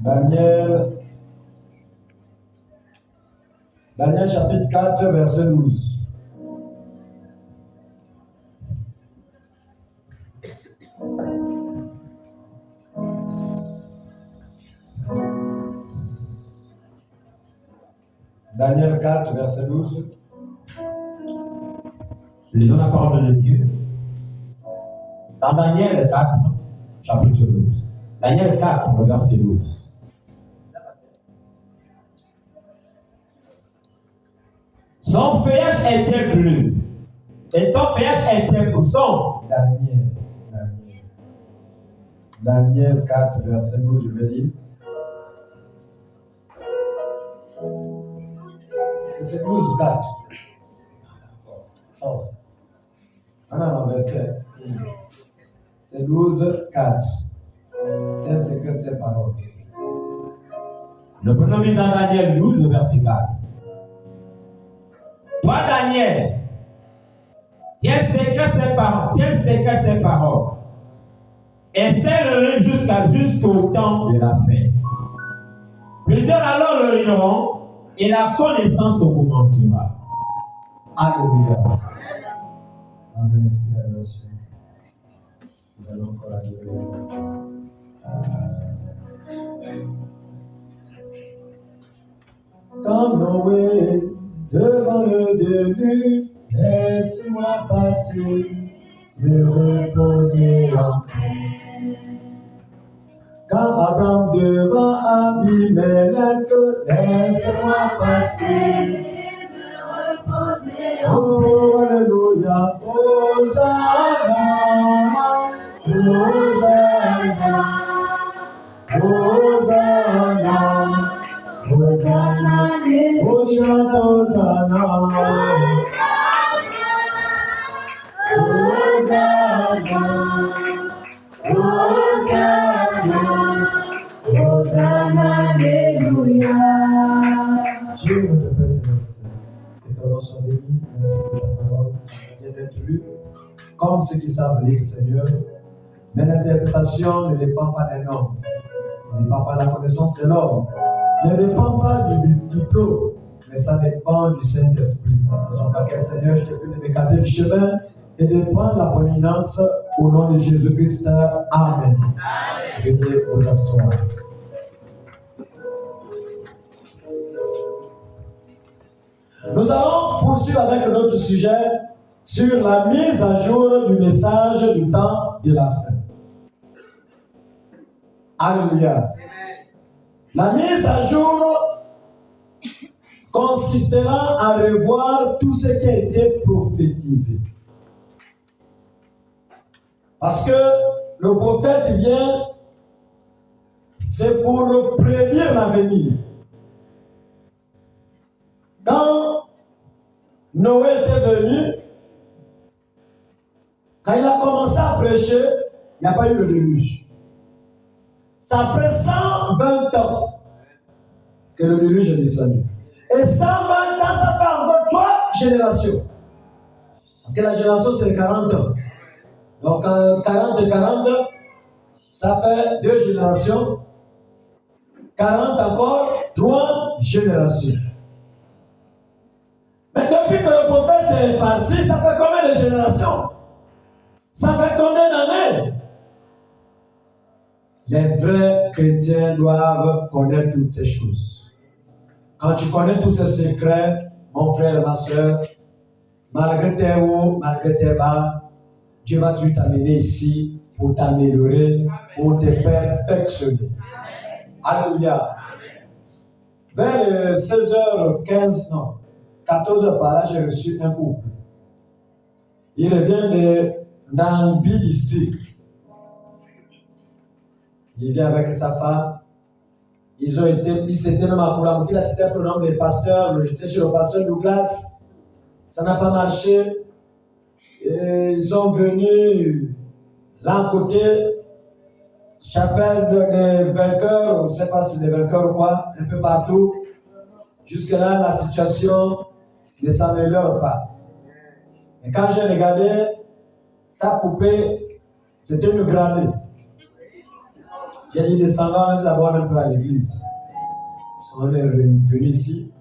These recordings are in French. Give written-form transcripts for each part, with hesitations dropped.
Daniel chapitre 4, verset 12. Daniel 4, verset 12. Lisons la parole de Dieu. Dans Daniel 4, chapitre 12. Daniel 4, verset 12. Son feuillage était bleu. Et son feuillage était sombre. Daniel 4, verset 12, je vais dire. C'est 12 ou 4? Oh. Ah non, verset. C'est 12, 4. Tiens, c'est que ces paroles. Le prenons dans Daniel 12, verset 4. Toi, Daniel, tiens secret ces paroles. Et serre-le jusqu'au temps de la fin. Plusieurs alors le riront et la connaissance augmentera. Alléluia. Dans un esprit d'adoration, nous allons encore adorer. Quand Noé devant le début, laisse-moi passer, me reposer en paix. Quand Abraham devant Abimelech, laisse-moi passer, me reposer en paix. Oh, alléluia, Hosanna, Hosanna, Hosanna. Hosanna, Hosanna, Hosanna, Hosanna, Hosanna, Alléluia. Dieu, notre Père Céleste, que ton nom soit béni, merci pour ta parole, vient d'être lue, comme ceux qui savent lire, Seigneur. Mais l'interprétation ne dépend pas d'un homme, ne dépend pas de la connaissance de l'homme, ne dépend pas du diplôme, mais ça dépend du Saint-Esprit. Faisons pas quel Seigneur, je te prie de m'écarter du chemin et de prendre la prominence au nom de Jésus-Christ. Amen. Veuillez vous asseoir. Nous allons poursuivre avec notre sujet sur la mise à jour du message du temps de la fin. Alléluia. La mise à jour consistera à revoir tout ce qui a été prophétisé. Parce que le prophète vient, c'est pour prédire l'avenir. Quand Noé était venu, quand il a commencé à prêcher, il n'y a pas eu le déluge. C'est après 120 ans que le déluge est descendu. Et 120 ans, ça fait encore 3 générations. Parce que la génération, c'est 40 ans. Donc, 40 et 40, ça fait 2 générations. 40 encore, 3 générations. Mais depuis que le prophète est parti, ça fait combien de générations? Ça fait combien d'années? Les vrais chrétiens doivent connaître toutes ces choses. Quand tu connais tous ces secrets, mon frère et ma soeur, malgré tes hauts, malgré tes bas, Dieu va toujours t'amener ici pour t'améliorer, pour te perfectionner. Alléluia. Vers 16h15, non, 14h par là, j'ai reçu un couple. Il revient de Nambi District. Il vient avec sa femme. Ils s'étaient même à Kouramouki, là c'était un programme des pasteurs. J'étais chez le pasteur Douglas. Ça n'a pas marché. Et ils sont venus l'un côté, chapelle des vainqueurs, je ne sais pas si c'est des vainqueurs ou quoi, un peu partout. Jusque-là, la situation ne s'améliore pas. Et quand j'ai regardé, sa poupée, c'était une granée. J'ai dit descendant, nous d'abord un peu à l'église. On est venu ici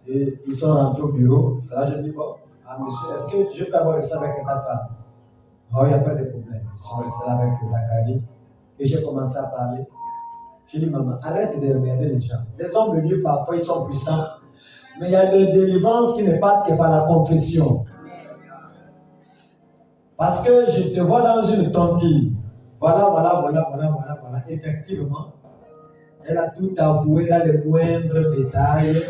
et ils sont rentrés au bureau. Ça, je dis bon, ah monsieur, est-ce que je peux avoir ça avec ta femme? Oh, il n'y a pas de problème. Ils sont restés là avec Zacharie et j'ai commencé à parler. J'ai dit maman, arrête de regarder les gens. Les hommes de Dieu parfois ils sont puissants, mais il y a des délivrances qui ne partent que par la confession. Parce que je te vois dans une tontine. Voilà. Effectivement, elle a tout avoué dans les moindres détails.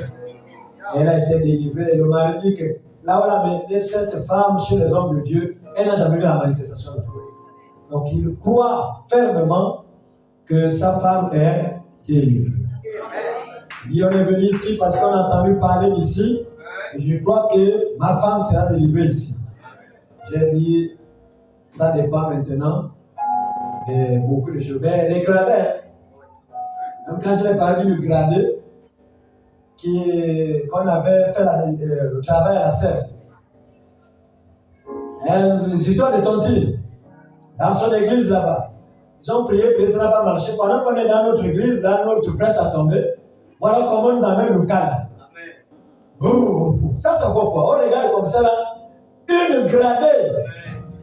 Elle a été délivrée. Et le mari dit que là où elle a mené cette femme chez les hommes de Dieu, elle n'a jamais vu la manifestation de Dieu. Donc il croit fermement que sa femme est délivrée. Il dit on est venu ici parce qu'on a entendu parler d'ici. Et je crois que ma femme sera délivrée ici. J'ai dit, ça dépend maintenant de beaucoup de choses. Mais les gradés, même quand je l'ai parlé du gradé, qu'on avait fait le travail à la serre, les histoires de tontine, dans son église là-bas, ils ont prié, ça n'a pas marché. Pendant qu'on est dans notre église, là, notre prêtre a tombé, voilà comment nous amène le cas. Ça c'est quoi? On regarde comme ça là, une gradée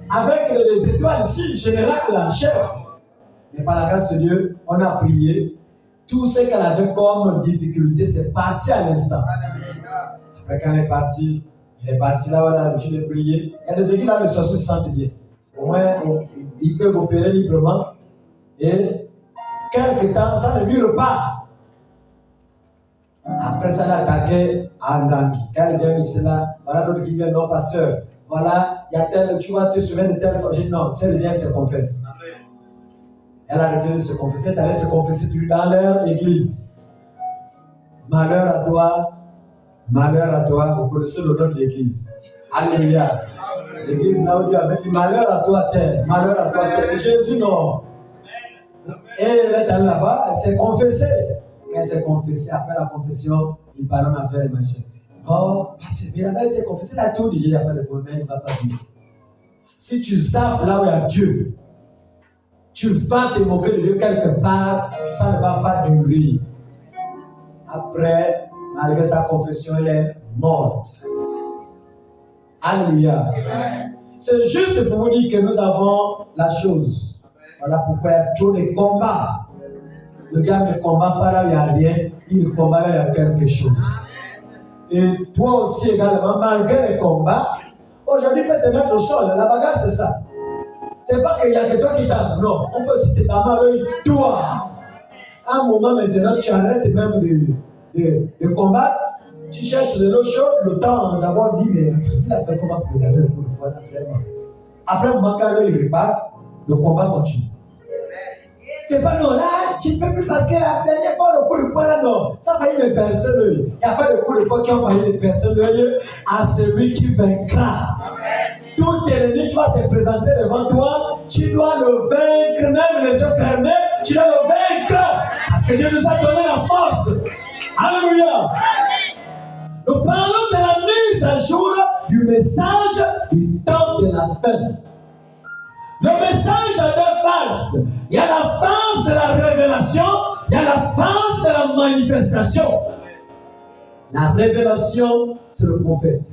avec les étoiles ici, général en chef. Mais par la grâce de Dieu, on a prié. Tout ce qu'elle avait comme difficulté, c'est parti à l'instant. Après, quand elle est partie là, voilà, je l'ai prié. Il y a des équipes là, les sorciers se sentent bien. Au moins, ils peuvent opérer librement. Et quelque temps, ça ne dure pas. Après ça, elle a attaqué à Ndangui. Quand elle vient ici là, voilà d'autres qui viennent, non, pasteur. Voilà, il y a tel, tu vois, tu te souviens de telle fois. J'ai dit non, c'est le lien, elle se confesse. Elle a refusé de se confesser, elle allait se confesser dans leur église. Malheur à toi, vous connaissez le nom de l'église. Alléluia. L'église là où Dieu avait dit malheur à toi, terre, malheur à toi, terre. Jésus, non. Et elle est allée là-bas, elle s'est confessée. Elle s'est confessée, après la confession, il parle à faire les machins. Oh, parce que là-bas, elle s'est confessée, là tout dit, il n'y a pas de problème, il ne va pas vivre. Si tu zappes là où il y a Dieu, tu vas te moquer de Dieu quelque part, ça ne va pas durer. Après, malgré sa confession, elle est morte. Alléluia. C'est juste pour vous dire que nous avons la chose. Voilà pourquoi il y a trop de combats. Le gars ne combat pas là où il n'y a rien, il combat là où il y a quelque chose. Et toi aussi également, malgré les combats, aujourd'hui, tu peux te mettre au sol. La bagarre, c'est ça. C'est pas qu'il y a que toi qui t'as. Non, on peut citer ta main avec toi. À un moment maintenant, tu arrêtes même de combattre. Tu cherches de l'eau chaude, le temps d'abord dit, mais il a fait comment pour me donner le coup de poing vraiment. Après, le moment quand il repart, le combat continue. C'est pas non, là, je ne peux plus parce que la dernière fois, le coup de poing là, non. Ça a failli me percer l'œil. Il n'y a pas de coup de poing qui a failli me percer l'œil à celui qui vaincra. Tout ennemi qui va se présenter devant toi, tu dois le vaincre, même les yeux fermés, tu dois le vaincre. Parce que Dieu nous a donné la force. Alléluia. Nous parlons de la mise à jour du message du temps de la fin. Le message a deux phases. Il y a la phase de la révélation, il y a la phase de la manifestation. La révélation, c'est le prophète.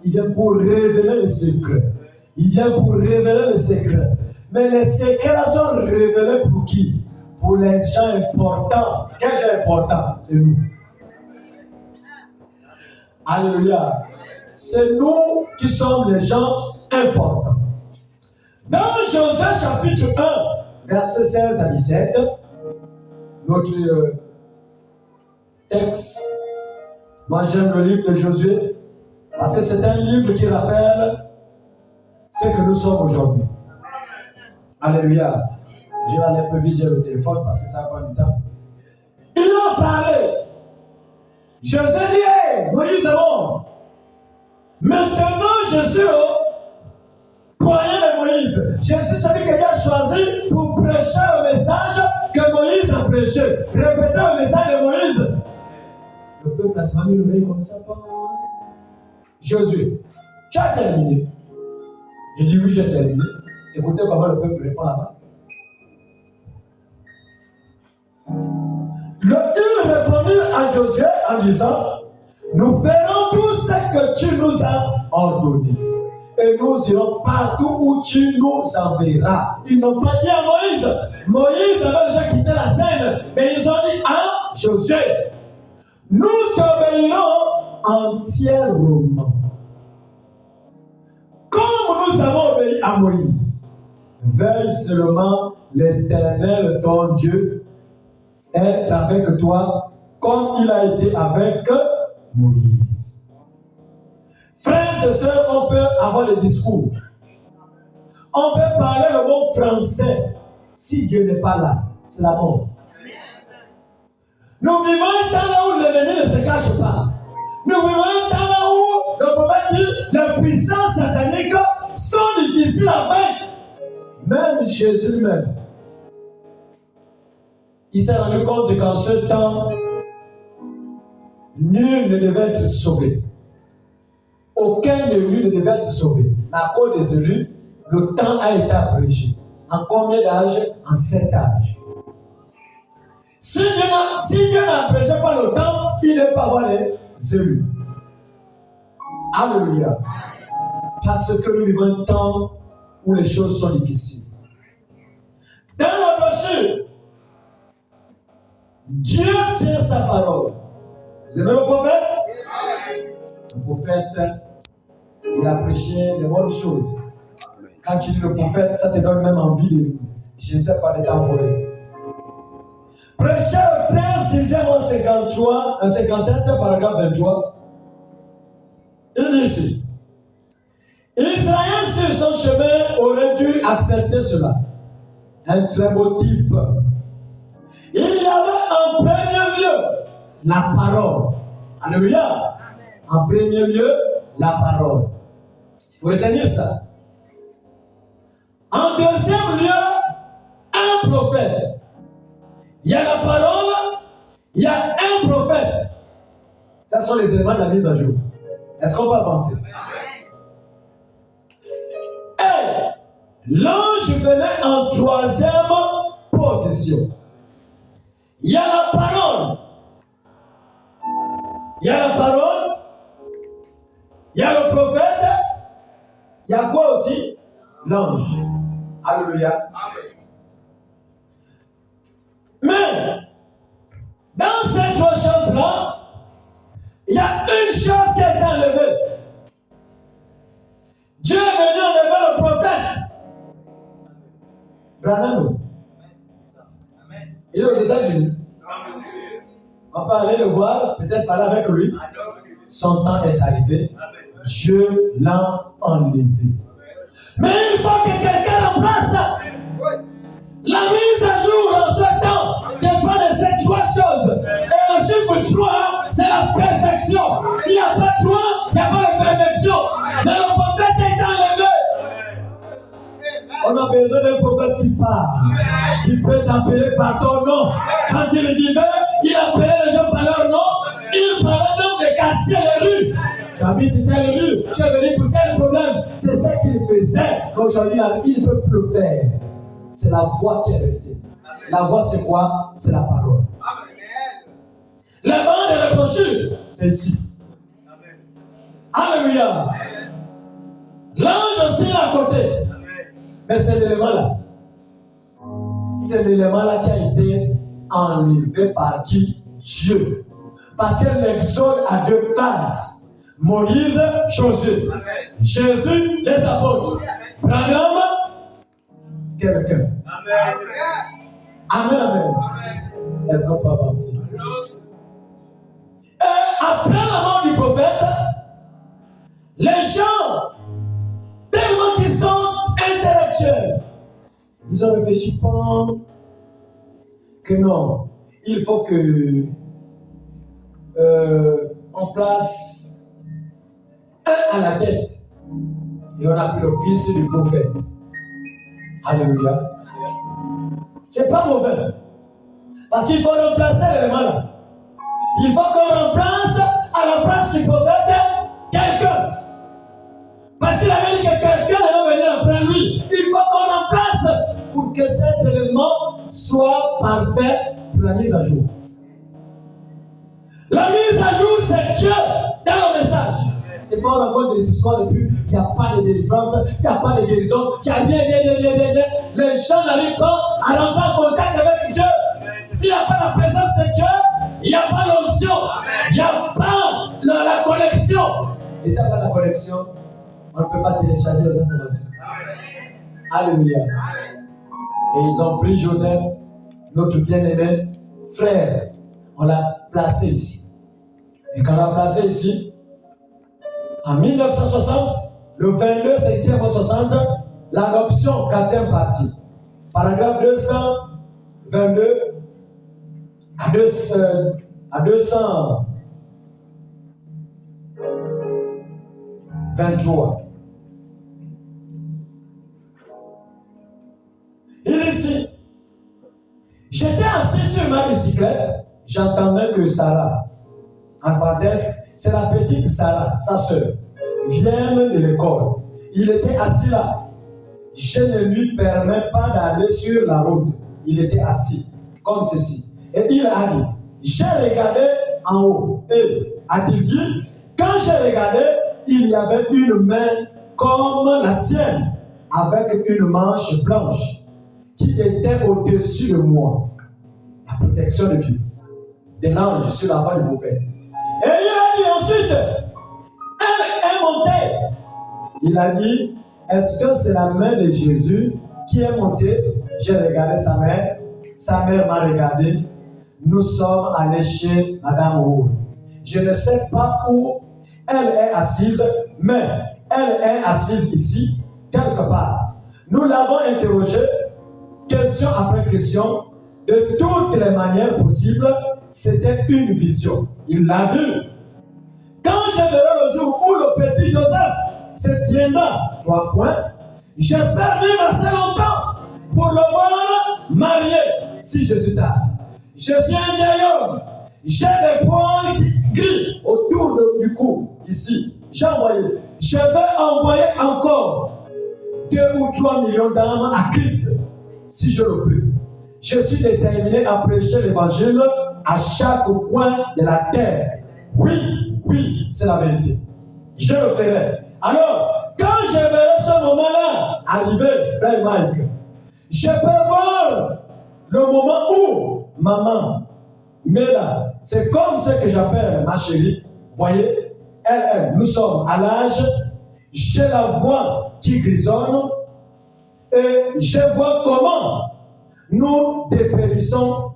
Il vient pour révéler les secrets. Il vient pour révéler les secrets. Mais les secrets là sont révélés pour qui? Pour les gens importants. Quels gens importants? C'est nous. Alléluia. C'est nous qui sommes les gens importants. Dans Josué chapitre 1, versets 16 à 17, notre texte, moi j'aime le livre de Josué, parce que c'est un livre qui rappelle ce que nous sommes aujourd'hui. Alléluia. Je vais aller un peu vite, j'ai le téléphone parce que ça prend du temps. Il a parlé. Josué dit, hey, Moïse est bon. Maintenant je suis au poignet de Moïse. Je suis celui que Dieu a choisi pour prêcher le message que Moïse a prêché. Répétez le message de Moïse. Le peuple a se mis l'oreille comme ça. Josué, tu as terminé. Il dit oui, j'ai terminé. Écoutez comment le peuple répond là-bas. Josué en disant, nous ferons tout ce que tu nous as ordonné. Et nous irons partout où tu nous enverras. Ils n'ont pas dit à Moïse. Moïse avait déjà quitté la scène. Mais ils ont dit à Josué, nous t'obéirons entièrement. Comme nous avons obéi à Moïse, veille seulement l'Éternel, ton Dieu, est avec toi comme il a été avec Moïse. Frères et sœurs, on peut avoir le discours. On peut parler le bon français. Si Dieu n'est pas là, c'est la mort. Nous vivons un temps là où l'ennemi ne se cache pas. Nous vivons un temps là où le prophète dit les puissances sataniques sont difficiles à vaincre. Même Jésus lui-même, il s'est rendu compte qu'en ce temps, nul ne devait être sauvé. Aucun de lui ne devait être sauvé. À cause des élus, le temps a été abrégé. En combien d'âges? En 7 âges. Si Dieu n'abrégé pas le temps, il ne peut pas avoir les élus. Alléluia. Parce que nous vivons un temps où les choses sont difficiles. Dans la brochure, Dieu tient sa parole. Vous aimez le prophète? Le prophète, il a prêché les bonnes choses. Quand tu dis le prophète, ça te donne même envie de, je ne sais pas, de t'envoler. Prêché au 13, 6e, en 53, en 57, paragraphe 23. Il dit ici, Israël sur son chemin aurait dû accepter cela. Un très beau type. Il y avait en premier lieu la parole. Alléluia. En premier lieu, la parole. Il faut retenir ça. En deuxième lieu, un prophète. Il y a la parole, il y a un prophète. Ce sont les éléments de la mise à jour. Est-ce qu'on peut avancer? Et l'ange venait en troisième position. Il y a la parole. Il y a la parole. Il y a le prophète. Il y a quoi aussi? L'ange. Alléluia. Mais, dans ces trois choses-là, il y a une chose qui a été enlevée. Dieu est venu enlever le prophète. Branham. Il est aux États-Unis. On peut aller le voir, peut-être parler avec lui. Son temps est arrivé. Dieu l'a enlevé. Mais il faut que quelqu'un remplace ça. La mise à jour en ce temps dépend de ces trois choses. Et le chiffre 3, c'est la perfection. S'il n'y a pas 3, il n'y a pas de perfection. Mais le prophète est enlevé. On a besoin d'un prophète qui parle, qui peut t'appeler par ton nom. Quand il vivait, il appelait les gens par leur nom. Il parlait même des quartiers, des rues. J'habite telle rue, tu es venu pour tel problème. C'est ça qu'il faisait. Aujourd'hui, il ne peut plus le faire. C'est la voix qui est restée. La voix, c'est quoi? C'est la parole. La bande et la brochure, c'est ici. Alléluia. L'ange aussi est à côté. Mais c'est l'élément-là. C'est l'élément-là qui a été enlevé par qui? Dieu. Parce que l'exode a deux phases. Moïse, Josué. Jésus, les apôtres. Branham, quelqu'un. Amen, amen. Est-ce qu'on peut avancer? Et après la mort du prophète, les gens, tellement qu'ils sont intellectuels, ils ont réfléchi que non, il faut que on place un à la tête. Et on a pris le fils du prophète. Alléluia. C'est pas mauvais. Parce qu'il faut remplacer l'élément là. Il faut qu'on remplace à la place du prophète quelqu'un. Parce qu'il avait dit que quelqu'un allait venir après lui. Il faut qu'on remplace pour que ces éléments soient parfaits pour la mise à jour. La mise à jour, c'est Dieu dans le message. C'est pas encore des histoires de plus. Il n'y a pas de délivrance, il n'y a pas de guérison, il n'y a rien. Les gens n'arrivent pas à rentrer en contact avec Dieu. S'il n'y a pas la présence de Dieu, il n'y a pas l'onction, il n'y a pas la connexion. Et s'il n'y a pas la connexion, on ne peut pas télécharger les informations. Alléluia. Et ils ont pris Joseph, notre bien-aimé frère. On l'a placé ici. Et quand on l'a placé ici, en 1960, le 22 septembre 60, l'adoption 4e partie. Paragraphe 222 à 223. Il est ici. J'étais assis sur ma bicyclette, j'entendais que Sarah, en parenthèse, c'est la petite Sarah, sa sœur, vient de l'école. Il était assis là. Je ne lui permets pas d'aller sur la route. Il était assis, comme ceci. Et il a dit, j'ai regardé en haut. Et a-t-il dit, quand j'ai regardé, il y avait une main comme la tienne, avec une manche blanche, qui était au-dessus de moi. La protection de Dieu. De l'ange sur la voix du prophète. Et il a dit ensuite, elle est montée. Il a dit, est-ce que c'est la main de Jésus qui est montée? J'ai regardé sa mère m'a regardé. Nous sommes allés chez Madame Roux. Je ne sais pas où elle est assise, mais elle est assise ici, quelque part. Nous l'avons interrogée, question après question, de toutes les manières possibles. C'était une vision. Il l'a vu. Quand je verrai le jour où le petit Joseph se tiendra, 3 points, j'espère vivre assez longtemps pour le voir marié, si Jésus tarde. Je suis un vieil homme. J'ai des poils qui grillent autour du cou, ici. Je vais envoyer encore 2 ou 3 millions d'âmes à Christ, si je le peux. Je suis déterminé à prêcher l'évangile à chaque coin de la terre. Oui, c'est la vérité. Je le ferai. Alors, quand je verrai ce moment-là arriver, frère Mike, je peux voir le moment où maman, Mela, c'est comme ce que j'appelle ma chérie. Voyez, nous sommes à l'âge, j'ai la voix qui grisonne et je vois comment nous dépérissons,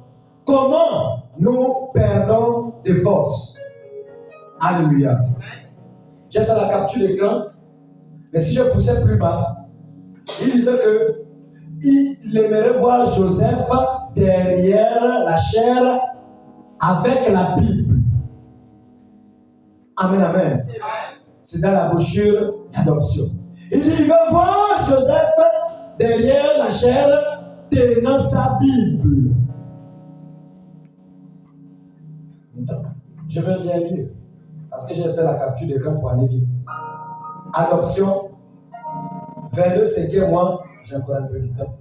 comment nous perdons des forces. Alléluia. J'ai dans la capture d'écran, mais si je poussais plus bas, il disait que il aimerait voir Joseph derrière la chair avec la Bible. Amen, amen. C'est dans la brochure d'adoption. Il veut voir Joseph derrière la chair tenant sa Bible. Attends, je vais bien lire parce que j'ai fait la capture d'écran pour aller vite. Adoption, 22 5e mois, j'ai encore un peu de temps.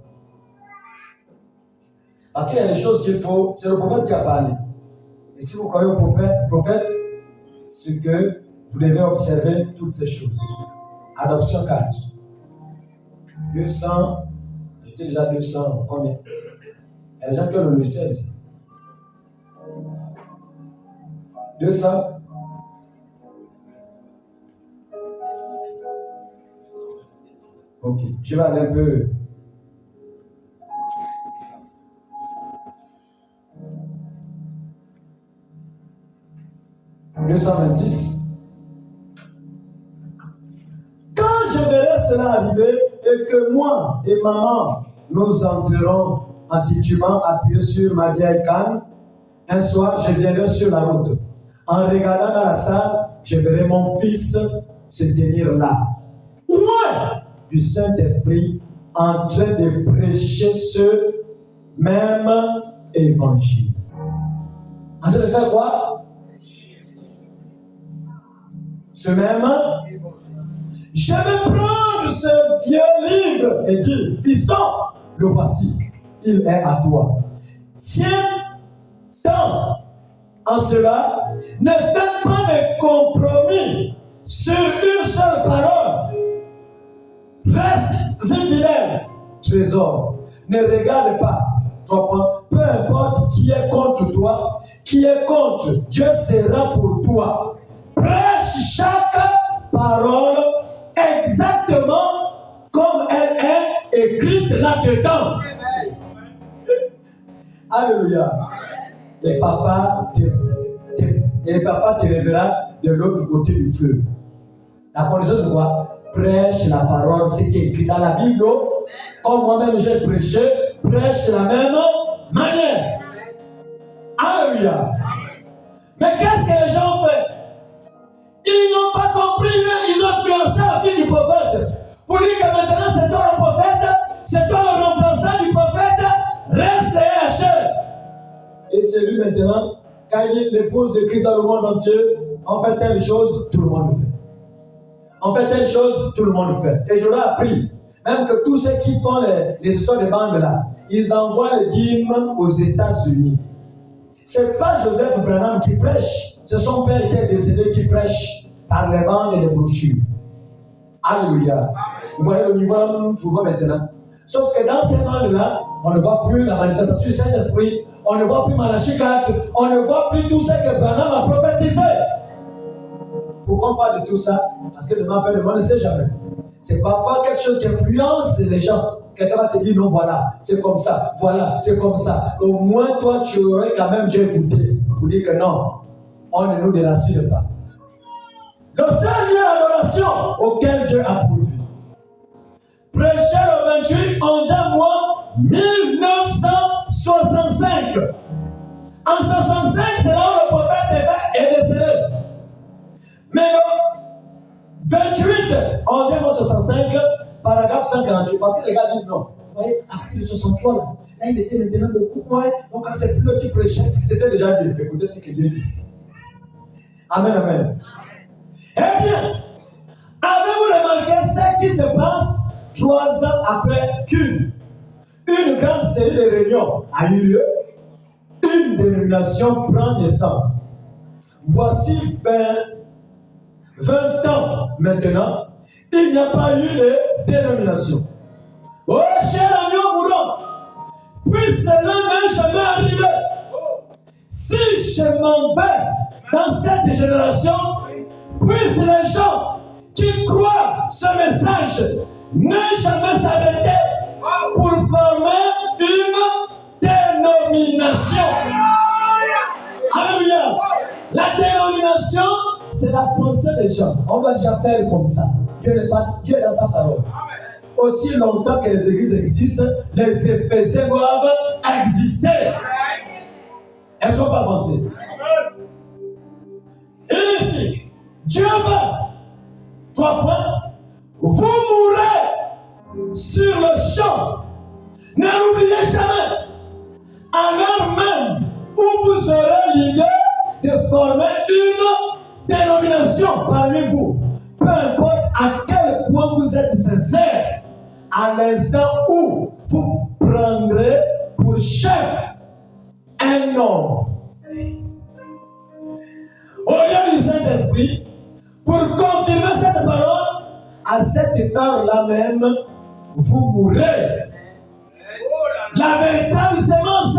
Parce qu'il y a des choses qu'il faut, c'est le prophète qui a parlé. Et si vous croyez au prophète, c'est que vous devez observer toutes ces choses. Adoption 4. 200, j'étais déjà 200, combien? Il y a des gens qui ont le logiciel ici. 200. Ok, je vais aller un peu. « 226. Quand je verrai cela arriver et que moi et maman nous entrerons en titubant appuyés sur ma vieille canne, un soir je viendrai sur la route. En regardant dans la salle, je verrai mon fils se tenir là. Loin du Saint-Esprit en train de prêcher ce même évangile. En train de faire quoi? Ce même, je vais prendre ce vieux livre et dire, fiston, le voici, il est à toi. Tiens-t'en En cela, ne faites pas de compromis sur une seule parole. Reste fidèle, trésor. Ne regarde pas. Peu importe qui est contre toi, qui est contre, Dieu sera pour toi. Prêche chaque parole exactement comme elle est écrite là-dedans. Alléluia. Et papa te lèvera de l'autre côté du fleuve. La condition c'est quoi? Prêche la parole, c'est qui est écrit dans la Bible. Comme moi-même j'ai prêché, prêche de la même manière. Alléluia. Mais qu'est-ce que les gens ont fait? Ils n'ont pas compris, ils ont influencé la fille du prophète. Pour dire que maintenant c'est toi le prophète, c'est toi le remplaçant du prophète, reste et achète. Et c'est lui maintenant, quand il est l'épouse de Christ dans le monde entier, on fait telle chose, tout le monde le fait. On fait telle chose, tout le monde le fait. Et j'aurais appris, même que tous ceux qui font les histoires de bandes là, ils envoient les dîmes aux États-Unis. C'est pas Joseph Branham qui prêche, c'est son père qui est décédé qui prêche par les bandes et les brochures. Alléluia. Vous voyez le niveau là où nous nous trouvons maintenant. Sauf que dans ces bandes-là, on ne voit plus la manifestation du Saint-Esprit, on ne voit plus Malachie 4, on ne voit plus tout ce que Branham a prophétisé. Pourquoi on parle de tout ça? Parce que demain, après, le monde ne sait jamais. C'est parfois quelque chose qui influence les gens. Quelqu'un va te dire, non, voilà, c'est comme ça, voilà, c'est comme ça. Au moins, toi, tu aurais quand même déjà écouté pour dire que non, on ne nous déracine pas. Le seul lieu d'adoration auquel Dieu a pourvu. Prêché le 28 11e mois 1965. En 65, c'est là où le prophète est décédé. Mais le 28, 11e mois 65, paragraphe 148, parce que les gars disent non. Vous voyez, à partir de 63, là il était maintenant beaucoup moins. Donc, quand c'est plus le qui prêchait, c'était déjà Dieu. Écoutez ce que Dieu dit. Amen, amen. Eh bien, avez-vous remarqué ce qui se passe 3 ans après qu'une grande série de réunions a eu lieu? Une dénomination prend naissance. Voici 20 ans maintenant, il n'y a pas eu de dénomination. Oh, cher agneau mourant, puisse cela n'est jamais arrivé. Si je m'en vais dans cette génération, puisse les gens qui croient ce message ne jamais s'arrêter pour former une dénomination. Alléluia. La dénomination, c'est la pensée des gens. On doit déjà faire comme ça. Dieu est dans sa parole. Aussi longtemps que les églises existent, les Éphésiens doivent exister. Est-ce qu'on peut avancer? Et ici, Dieu veut, 3 points, vous mourrez sur le champ. Ne l'oubliez jamais. Alors même où vous aurez l'idée de former une dénomination parmi vous, peu importe à quel point vous êtes sincère, à l'instant où vous prendrez pour chef un homme. Au lieu du Saint-Esprit, pour confirmer cette parole, à cette heure-là même, vous mourrez. La véritable sémence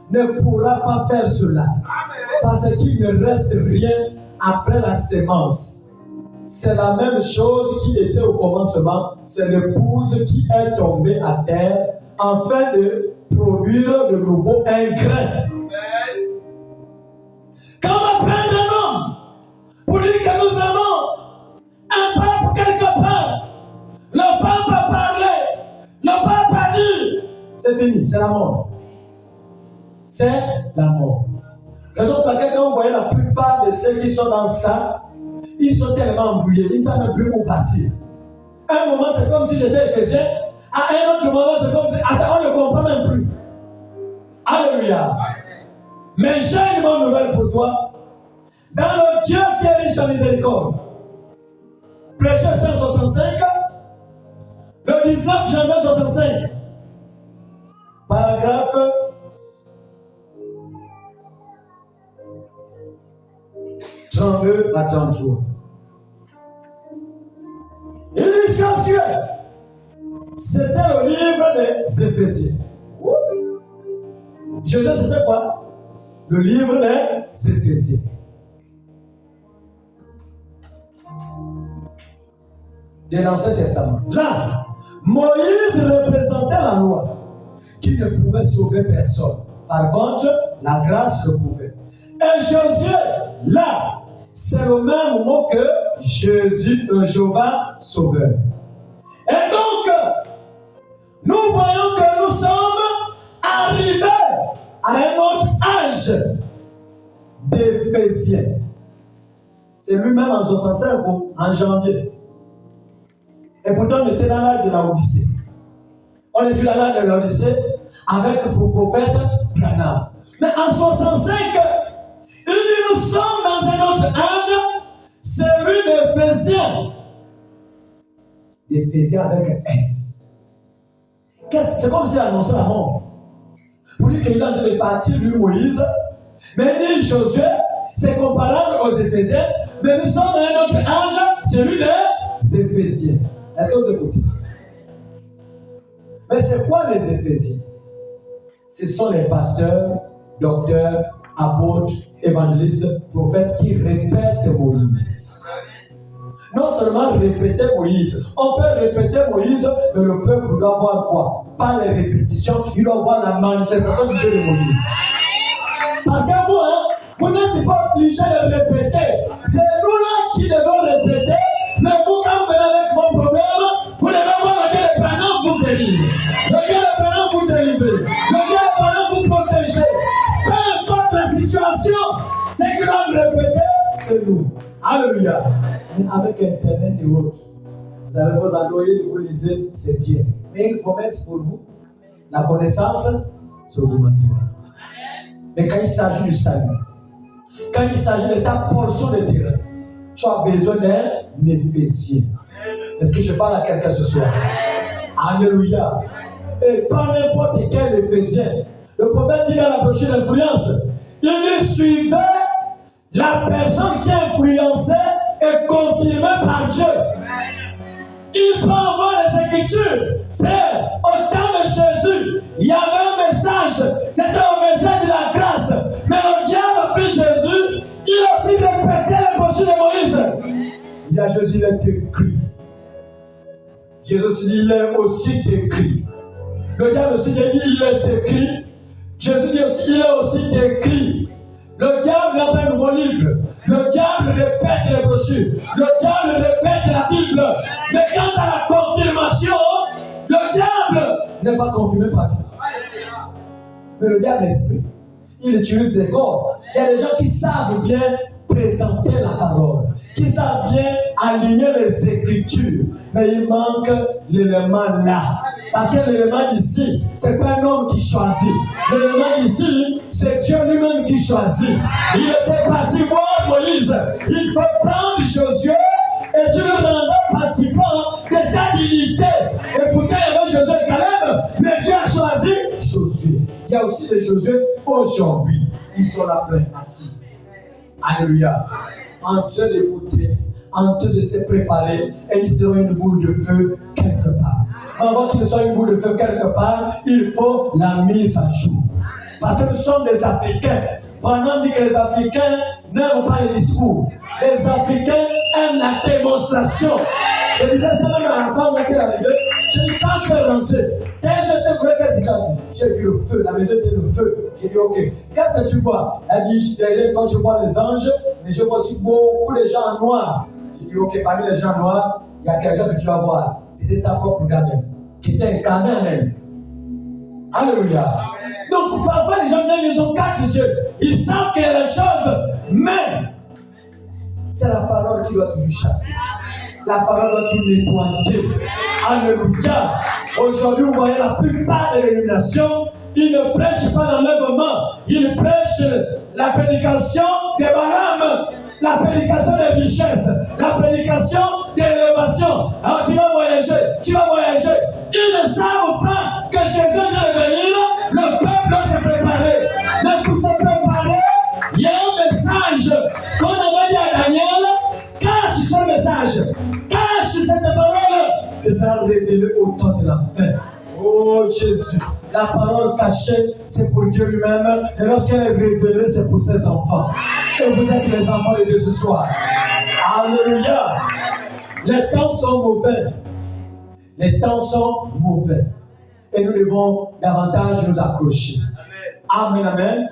ne pourra pas faire cela. Parce qu'il ne reste rien après la sémence. C'est la même chose qui était au commencement. C'est l'épouse qui est tombée à terre afin de produire de nouveau un grain. Quand on va prendre un homme pour dire que nous avons un pape quelque part, le pape a parlé, le pape a dit, c'est fini, c'est la mort. C'est la mort. Raison pour laquelle quand vous voyez la plupart de ceux qui sont dans ça, ils sont tellement embrouillés, ils ne savent même plus où partir. Un moment, c'est comme si j'étais chrétien. À un autre moment, c'est comme si... Attends, on ne comprend même plus. Alléluia. Mais j'ai une bonne nouvelle pour toi. Dans le Dieu qui est riche en miséricorde. Prêché 165, le 19 janvier 65, paragraphe 32 à 33. Il dit Josué, c'était le livre des Éphésiens. Josué, c'était quoi? Le livre des Éphésiens. De l'Ancien Testament. Là, Moïse représentait la loi qui ne pouvait sauver personne. Par contre, la grâce le pouvait. Et Josué, là, c'est le même mot que Jésus, Jéhovah Sauveur. Et donc, nous voyons que nous sommes arrivés à un autre âge d'Éphésiens. C'est lui-même en 65 en janvier. Et pourtant, on était dans l'âge de la Odyssée. On était dans l'âge de la Odyssée avec le prophète Branham. Mais en 65, il dit nous sommes dans un autre âge, celui d'Éphésiens. D'Éphésiens avec un S. C'est comme s'il annonçait la mort. Pour dire qu'il est en train de partir, lui, Moïse. Mais lui, Josué, c'est comparable aux Éphésiens. Mais nous sommes dans un autre âge, celui des Éphésiens. Est-ce que vous écoutez? Mais c'est quoi les Éphésiens? Ce sont les pasteurs, docteurs, apôtres, évangélistes, prophètes qui répètent Moïse. Non seulement répéter Moïse, on peut répéter Moïse, mais le peuple doit voir quoi? Pas les répétitions, il doit voir la manifestation du Dieu de Moïse. Parce que vous, vous n'êtes pas obligés de répéter. C'est nous-là qui devons répéter, mais vous, quand vous venez avec vos problèmes, vous devez voir le Dieu de Branham vous guérir. Le Dieu de Branham vous délivrer. Le Dieu de Branham vous protéger. Peu importe la situation, ce que l'on répéter, c'est nous. Alléluia. Mais avec Internet et autres, vous avez vos employés, vous lisez, c'est bien. Mais une promesse pour vous, la connaissance, c'est augmentera. Mais quand il s'agit du salut, quand il s'agit de ta portion de terrain, tu as besoin d'un Éphésien. Est-ce que je parle à quelqu'un ce soir? Alléluia. Et pas n'importe quel Éphésien. Le prophète dit dans la brochure d'influence, il suivait la personne qui influençait et confirmée par Dieu. Il peut avoir les Écritures. Frère, au temps de Jésus, il y avait un message. C'était un message de la grâce. Mais le diable a pris Jésus. Il a aussi répété les brochures de Moïse. Il y a Jésus, il est écrit. Jésus aussi dit, il est aussi écrit. Le diable aussi dit, il est écrit. Jésus dit aussi, il est aussi écrit. Le diable n'a pas un nouveau livre. Le diable répète les brochures. Le diable répète la Bible. Mais quant à la confirmation, le diable n'est pas confirmé par Dieu. Mais le diable est esprit. Il utilise des corps. Il y a des gens qui savent bien présenter la parole, qui savent bien aligner les Écritures. Mais il manque l'élément là. Parce que l'élément ici, ce n'est pas un homme qui choisit. L'élément ici, c'est Dieu lui-même qui choisit. Il était parti voir Moïse. Il faut prendre Josué et tu le rendras participant de ta dignité. Et pourtant, il y avait Josué et Caleb, mais Dieu a choisi Josué. Il y a aussi des Josué aujourd'hui. Ils sont là plein, assis. Alléluia. En train d'écouter, en train de se préparer, et ils seront une boule de feu quelque part. Mais avant qu'il ne soit une boule de feu quelque part, il faut la mise à jour. Parce que nous sommes des Africains. Pendant dit que les Africains n'aiment pas les discours. Les Africains aiment la démonstration. Je disais ça même à la femme qui est arrivée. J'ai dit, quand tu es rentré, dès que je t'ai voulu quelque chose, j'ai vu le feu, la maison était le feu. J'ai dit, ok, qu'est-ce que tu vois? Elle dit, derrière toi, je vois les anges, mais je vois aussi beaucoup de gens en noir. J'ai dit, ok, parmi les gens noirs, il y a quelqu'un que tu vas voir. C'était sa propre Daniel, qui était incarné en elle. Alléluia. Donc, parfois, les gens viennent, ils ont quatre yeux. Ils savent qu'il y a des choses, mais c'est la parole qui doit toujours chasser. La parole doit toujours nettoyer. Alléluia. Aujourd'hui, vous voyez la plupart des dénominations, ils ne prêchent pas l'enlèvement. Ils prêchent la prédication des Balaam, la prédication des richesses, la prédication de l'élévation. Alors tu vas voyager, tu vas voyager. Ils ne savent pas que Jésus vient de venir, le peuple doit se préparer. Mais pour se préparer, il y a un message qu'on avait dit à Daniel. Jésus. La parole cachée, c'est pour Dieu lui-même. Et lorsqu'elle est révélée, c'est pour ses enfants. Et vous êtes les enfants de Dieu ce soir. Alléluia. Les temps sont mauvais. Les temps sont mauvais. Et nous devons davantage nous accrocher. Amen, amen.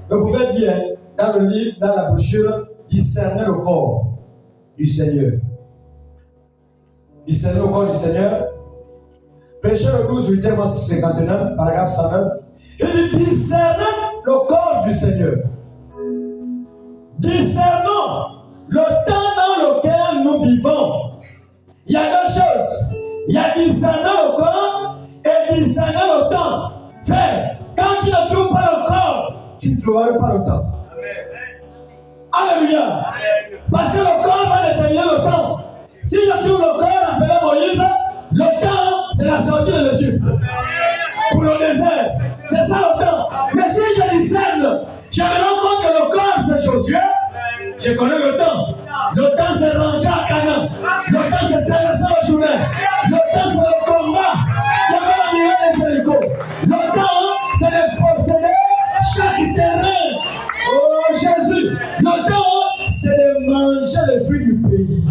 Vous pouvez dire dans le livre, dans la brochure, discerner le corps du Seigneur. Discerner le corps du Seigneur. Pécheur 12, 8, 59, paragraphe 109. Il dit discerner le corps du Seigneur. Discernons le temps dans lequel nous vivons. Il y a deux choses. Il y a discerner le corps et discerner le temps. Frère, quand tu ne trouves pas le corps, tu ne trouveras pas le temps. Alléluia. Parce que le corps va déterminer le temps. Si je trouve le corps appelé Moïse, le temps, c'est la sortie de l'Égypte. Pour le désert. C'est ça le temps. Mais si je discerne, je me rends compte que le corps, c'est Josué. Je connais le temps. Le temps, c'est rentrer à Canaan. Le temps, c'est traverser le Jourdain. Le temps, c'est le combat. Devant la muraille de Jéricho. Le temps, c'est de posséder chaque terrain. Oh Jésus. Le temps, c'est de manger les fruits du pays.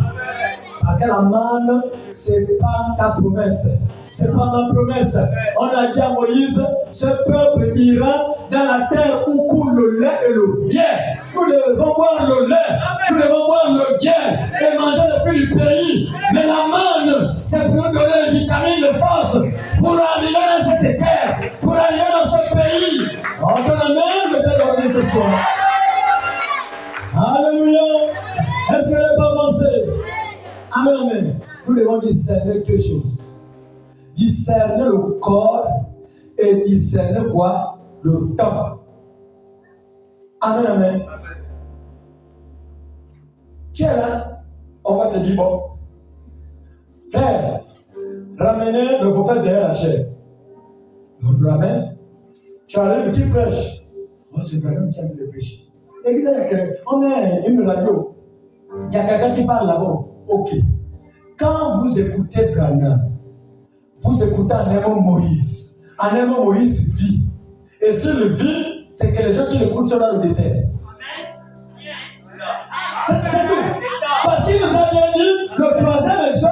Parce que la manne, c'est pas ta promesse. C'est pas ma promesse. On a dit à Moïse, ce peuple ira dans la terre où coule le lait et le miel. Nous devons boire le lait, nous devons boire le miel et manger les fruits du pays. Mais la manne, c'est pour nous donner des vitamines de force pour arriver dans cette terre, pour arriver dans ce pays. On donne la main, me fait dormir ce soir. Alléluia. Est-ce que vous n'avez pas pensé? Amen, amen. Nous devons discerner deux choses. Discerner le corps et discerner quoi? Le temps. Amen, amen. Tu es là, on va te dire, bon, frère, ramenez le prophète derrière la chair. On le ramène. Tu arrives, qui prêche? Oh, c'est Branham qui a mis le prêcher. L'église, on met une radio. Il y a quelqu'un qui parle là-bas. Ok. Quand vous écoutez Branham, vous écoutez en aimant Moïse. En aimant Moïse vit. Et s'il vit, c'est que les gens qui l'écoutent sont dans le désert. C'est tout. Parce qu'il nous a bien dit, le troisième exode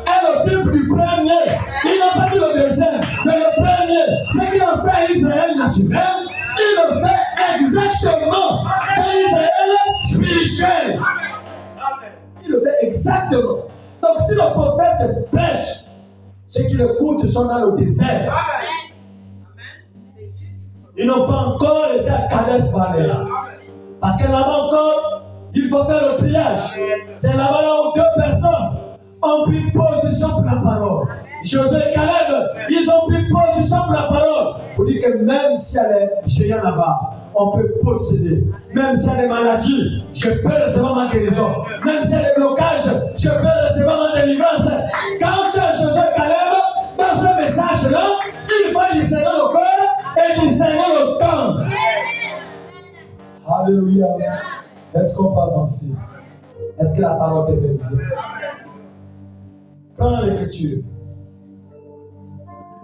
est le type du premier. Il n'a pas dit le deuxième, mais le premier. Ce qu'il a fait à Israël naturel, il le fait exactement à Israël spirituel. Il le fait exactement. Donc si le prophète prêche, ceux qui l'écoutent sont dans le désert. Ils n'ont pas encore été à Kades Barnea. Parce que là-bas encore, il faut faire le triage. C'est là-bas là où deux personnes ont pris position pour la parole. Josué et Caleb, ils ont pris position pour la parole. Pour dire que même s'il y a les géants là-bas, on peut posséder. Même s'il y a des maladies, je peux recevoir ma guérison. Même s'il y a des blocages, je peux recevoir ma délivrance. Quand tu as Josué et Caleb, dans ce message-là, il faut discerner le corps et discerner le temps. Alléluia. Est-ce qu'on peut avancer? Est-ce que la parole est bien? Prends l'écriture.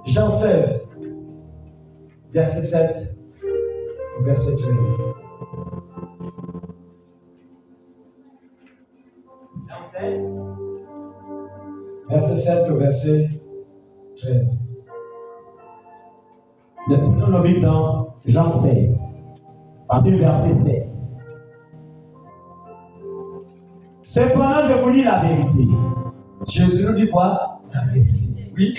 Jean 16, verset 7 au verset 13. Jean 16, verset 7 au verset 13. Nous prenons nos Bibles dans Jean 16, à partir du verset 7. Cependant, je vous dis la vérité. Jésus nous dit quoi? La vérité. Oui.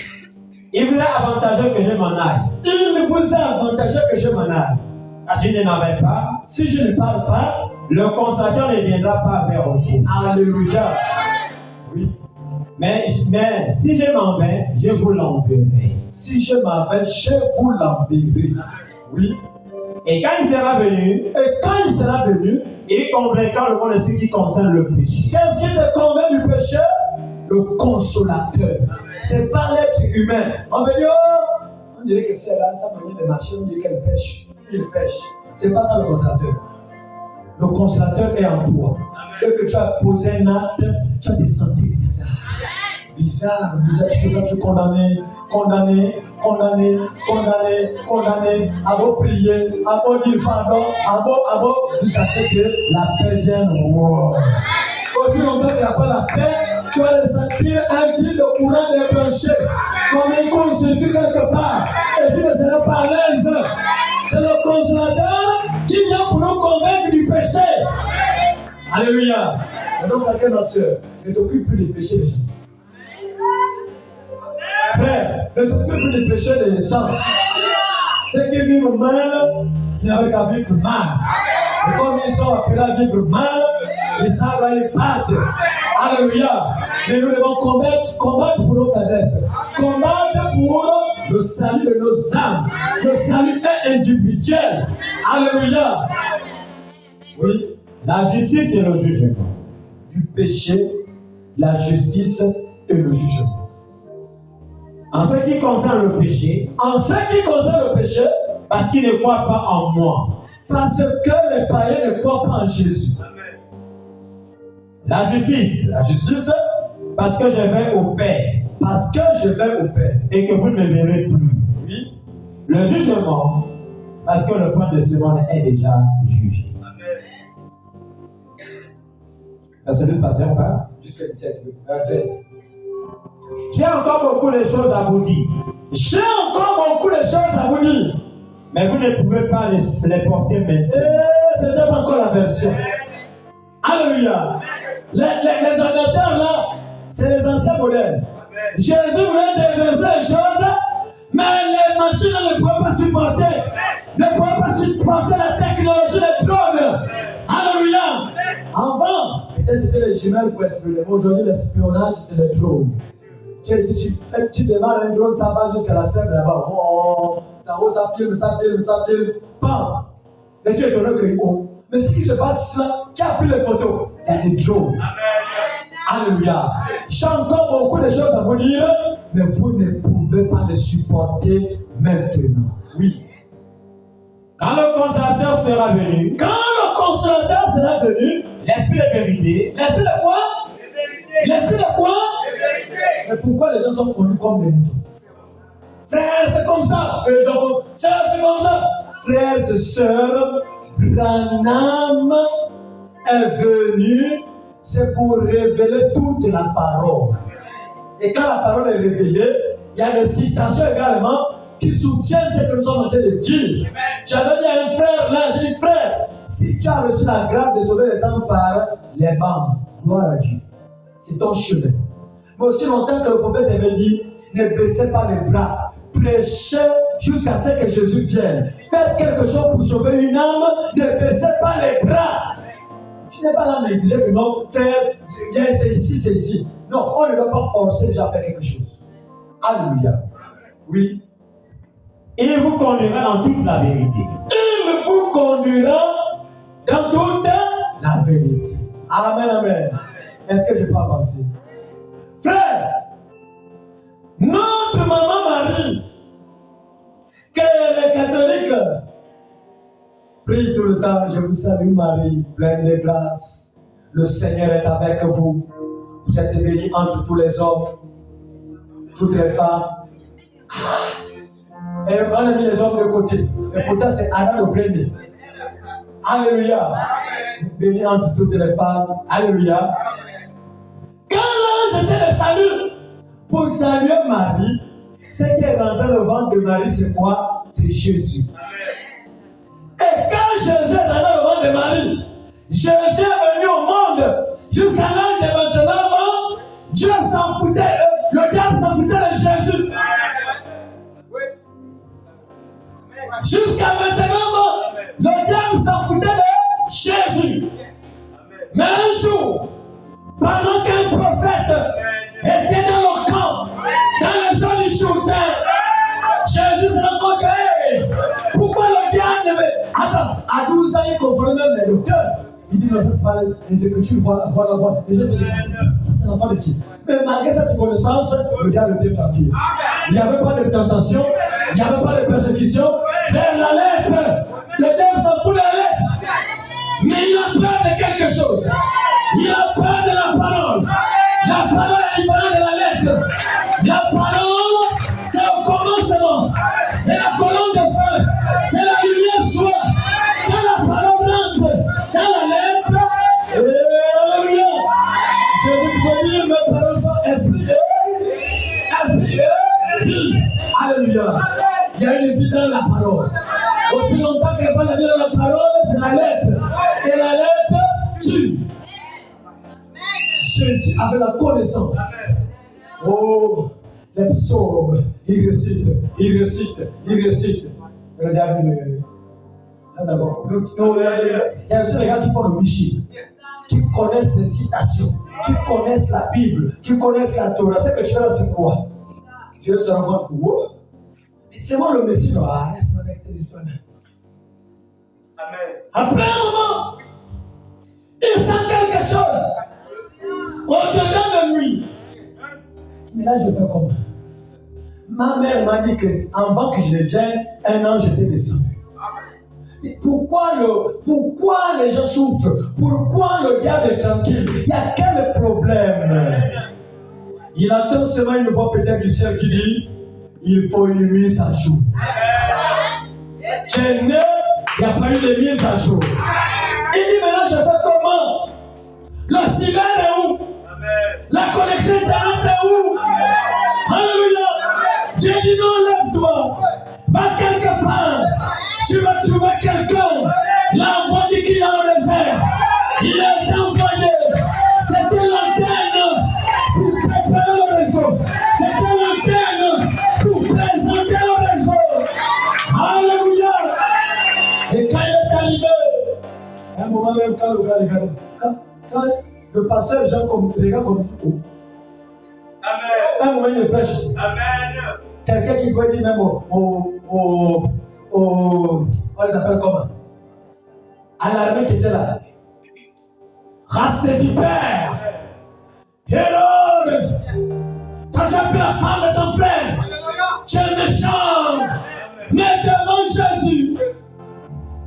Il vous est avantageux que je m'en aille. Il vous est avantageux que je m'en aille. Car si je n'en vais pas, si je ne parle pas, le consolateur ne viendra pas vers vous. Alléluia. Oui. Mais si je m'en vais, je vous l'enverrai. Si je m'en vais, je vous l'enverrai. Oui. Et quand il sera venu, il convaincra le monde de ce qui concerne le péché. Qu'est-ce qui te convainc du péché? Le consolateur. C'est pas l'être humain. On veut dire, oh, on dirait que c'est là, sa manière de marcher, on dit qu'elle pêche. Il pêche. C'est pas ça le consolateur. Le consolateur est en toi. Dès que tu as posé un acte, tu as des sentiments bizarres. bizarre, tu te sens condamné, à vous prier, à vous dire pardon, à vous, jusqu'à ce que la paix vienne. Wow. Aussi longtemps qu'il n'y a pas la paix, tu vas ressentir un fil de courant des péchés, comme un consultu quelque part, et tu ne seras pas à l'aise. C'est le consolateur qui vient pour nous convaincre du péché. Alléluia. Raison pour laquelle, ma soeur, ne t'occupe plus des péchés des gens. Frère, ne t'occupe plus des péchés des gens. Ceux qui vivent mal, ils n'avaient qu'à vivre mal. Et comme ils sont appelés à vivre mal, ils savent là, ils partent. Alléluia. Mais nous devons combattre pour nos faiblesses. Combattre pour le salut de nos âmes. Le salut est individuel. Alléluia. Oui. La justice et le jugement. Du péché, la justice et le jugement. En ce qui concerne le péché, parce qu'ils ne croient pas en moi. Parce que les païens ne croient pas en Jésus. La justice, parce que je vais au Père. Et que vous ne me verrez plus. Oui. Le jugement, parce que le point de ce monde est déjà jugé. Verset 12, pasteur, pas jusqu'à 17, 13. J'ai encore beaucoup de choses à vous dire. Mais vous ne pouvez pas les porter maintenant. Ce n'est pas encore la version. Alléluia. Les ordinateurs là, c'est les anciens modèles. Jésus voulait déverser les choses, mais les machines ne pouvaient pas supporter. La technologie des drones. Alléluia. Avant, peut-être c'était les jumelles pour espionner. Aujourd'hui, l'espionnage, c'est les drones. Si tu démarres un drone, ça va jusqu'à la scène là-bas. Oh, ça filme. Bam! Et tu es étonné que oh. Mais ce qui se passe là, qui a pris les photos? Il y a des drones. Alléluia. J'ai encore beaucoup de choses à vous dire, mais vous ne pouvez pas les supporter maintenant. Oui. Quand le consolateur sera venu, l'esprit de vérité. L'esprit de quoi? L'esprit de quoi? Mais pourquoi les gens sont connus comme des moutons? Frères, c'est comme ça. Sœurs, c'est comme ça. Frères et sœurs, Branham est venu, c'est pour révéler toute la parole. Et quand la parole est révélée, il y a des citations également qui soutiennent ce que nous sommes en train de dire. J'avais dit à un frère là, j'ai dit frère, si tu as reçu la grâce de sauver les âmes par les bandes, gloire à Dieu. C'est ton chemin. Mais aussi longtemps que le prophète avait dit, ne baissez pas les bras, prêchez jusqu'à ce que Jésus vienne. Faites quelque chose pour sauver une âme, ne baissez pas les bras. Tu n'es pas là à m'exiger que non, frère, viens, c'est ici. Non, on ne doit pas forcer déjà à faire quelque chose. Alléluia. Oui. Il vous conduira dans toute la vérité. Il vous conduira dans toute la vérité. Amen, amen. Est-ce que je peux avancer? Frère, notre maman Marie, qu'elle est catholique, prie tout le temps. Je vous salue Marie, pleine de grâce. Le Seigneur est avec vous. Vous êtes bénie entre tous les hommes, toutes les femmes. Et on a mis les hommes de côté. Et pourtant, c'est Adam le premier. Alléluia. Béni entre toutes les femmes. Alléluia. Quand l'ange était le salut, pour saluer Marie, ce qui est rentré dans le ventre de Marie, c'est quoi? C'est Jésus. Et quand Jésus est rentré dans le ventre de Marie, Jésus est venu au monde. Jusqu'à l'âge de 29 ans, Dieu s'en foutait, le diable s'en foutait de Jésus. Jusqu'à 29 ans, le diable s'en foutait de Jésus. Mais un jour, pendant qu'un prophète était dans leur camp, dans les zones du Jourdain, Jésus s'est rencontré. Pourquoi le diable attends, à 12 ans, il comprenait même les docteurs. Il dit non, ça c'est pas les écritures, voilà. Les gens te disent, ça c'est l'enfant de qui? Mais malgré cette connaissance, le diable était tranquille. Il n'y avait pas de tentation, il n'y avait pas de persécution. Faire la lettre, le diable s'en fout de la lettre. Mais il a peur de quelque chose. Il a peur de la parole. La parole est différente de la lettre. parole. Aussi longtemps qu'elle va dire la parole, c'est la lettre. Et la lettre tue. Jésus avait la connaissance. Oh, les psaumes, il récite. Regardez, il y a aussi les gars qui font le wishi, qui connaissent les citations, qui connaissent la Bible, qui connaissent la Torah. Ce que tu fais là, c'est quoi? Je se rends compte que wow. C'est moi le Messie, non? Laisse-moi avec tes histoires. Amen. Après un moment, il sent quelque chose au-dedans de lui. Mais là, je fais comment? Ma mère m'a dit qu'avant que je ne vienne, un ange était descendu. Pourquoi les gens souffrent? Pourquoi le diable est tranquille? Il y a quel problème? Il attend seulement une voix peut-être du ciel qui dit il faut une mise à jour. Tu es né, il n'y a pas eu de mise à jour. Il dit maintenant je fais comment? Le cyber est où? La connexion internet est où? Alléluia. Dieu dit non, lève-toi. Va quelque part. Tu vas trouver quelqu'un. La voix qui crie dans le désert. Il a été envoyé. C'était l'antenne pour préparer le réseau. C'était l'antenne pour présenter le réseau. Alléluia. Et quand il est arrivé, à un moment même, quand le gars regarde, quand le pasteur Jean regarde comme ça, oh. Amen. Un moment il prêche. Amen. Quelqu'un qui doit dire même on les appelle comment? À l'armée qui était là. Race de vipères. Hérode. Quand tu as pris la femme de ton frère, tu es méchant. Mais devant Jésus,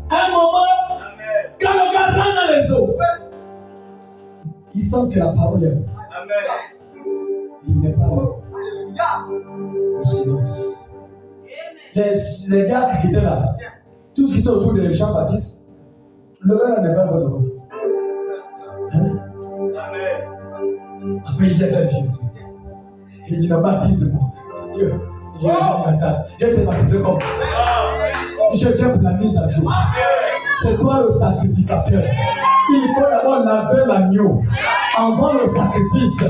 un moment, quand le gars rentre dans les eaux, il sent que la parole est. Amen. Il n'est pas là. Le silence. Les gars qui étaient là, tous qui étaient autour de Jean-Baptiste, le gars là n'est pas besoin. Hein? Après il vient vers Jésus. Il dit, baptise-moi. Je t'ai baptisé comme. Je viens pour la mise à jour. C'est toi le sacrificateur. Il faut d'abord laver l'agneau avant le sacrifice.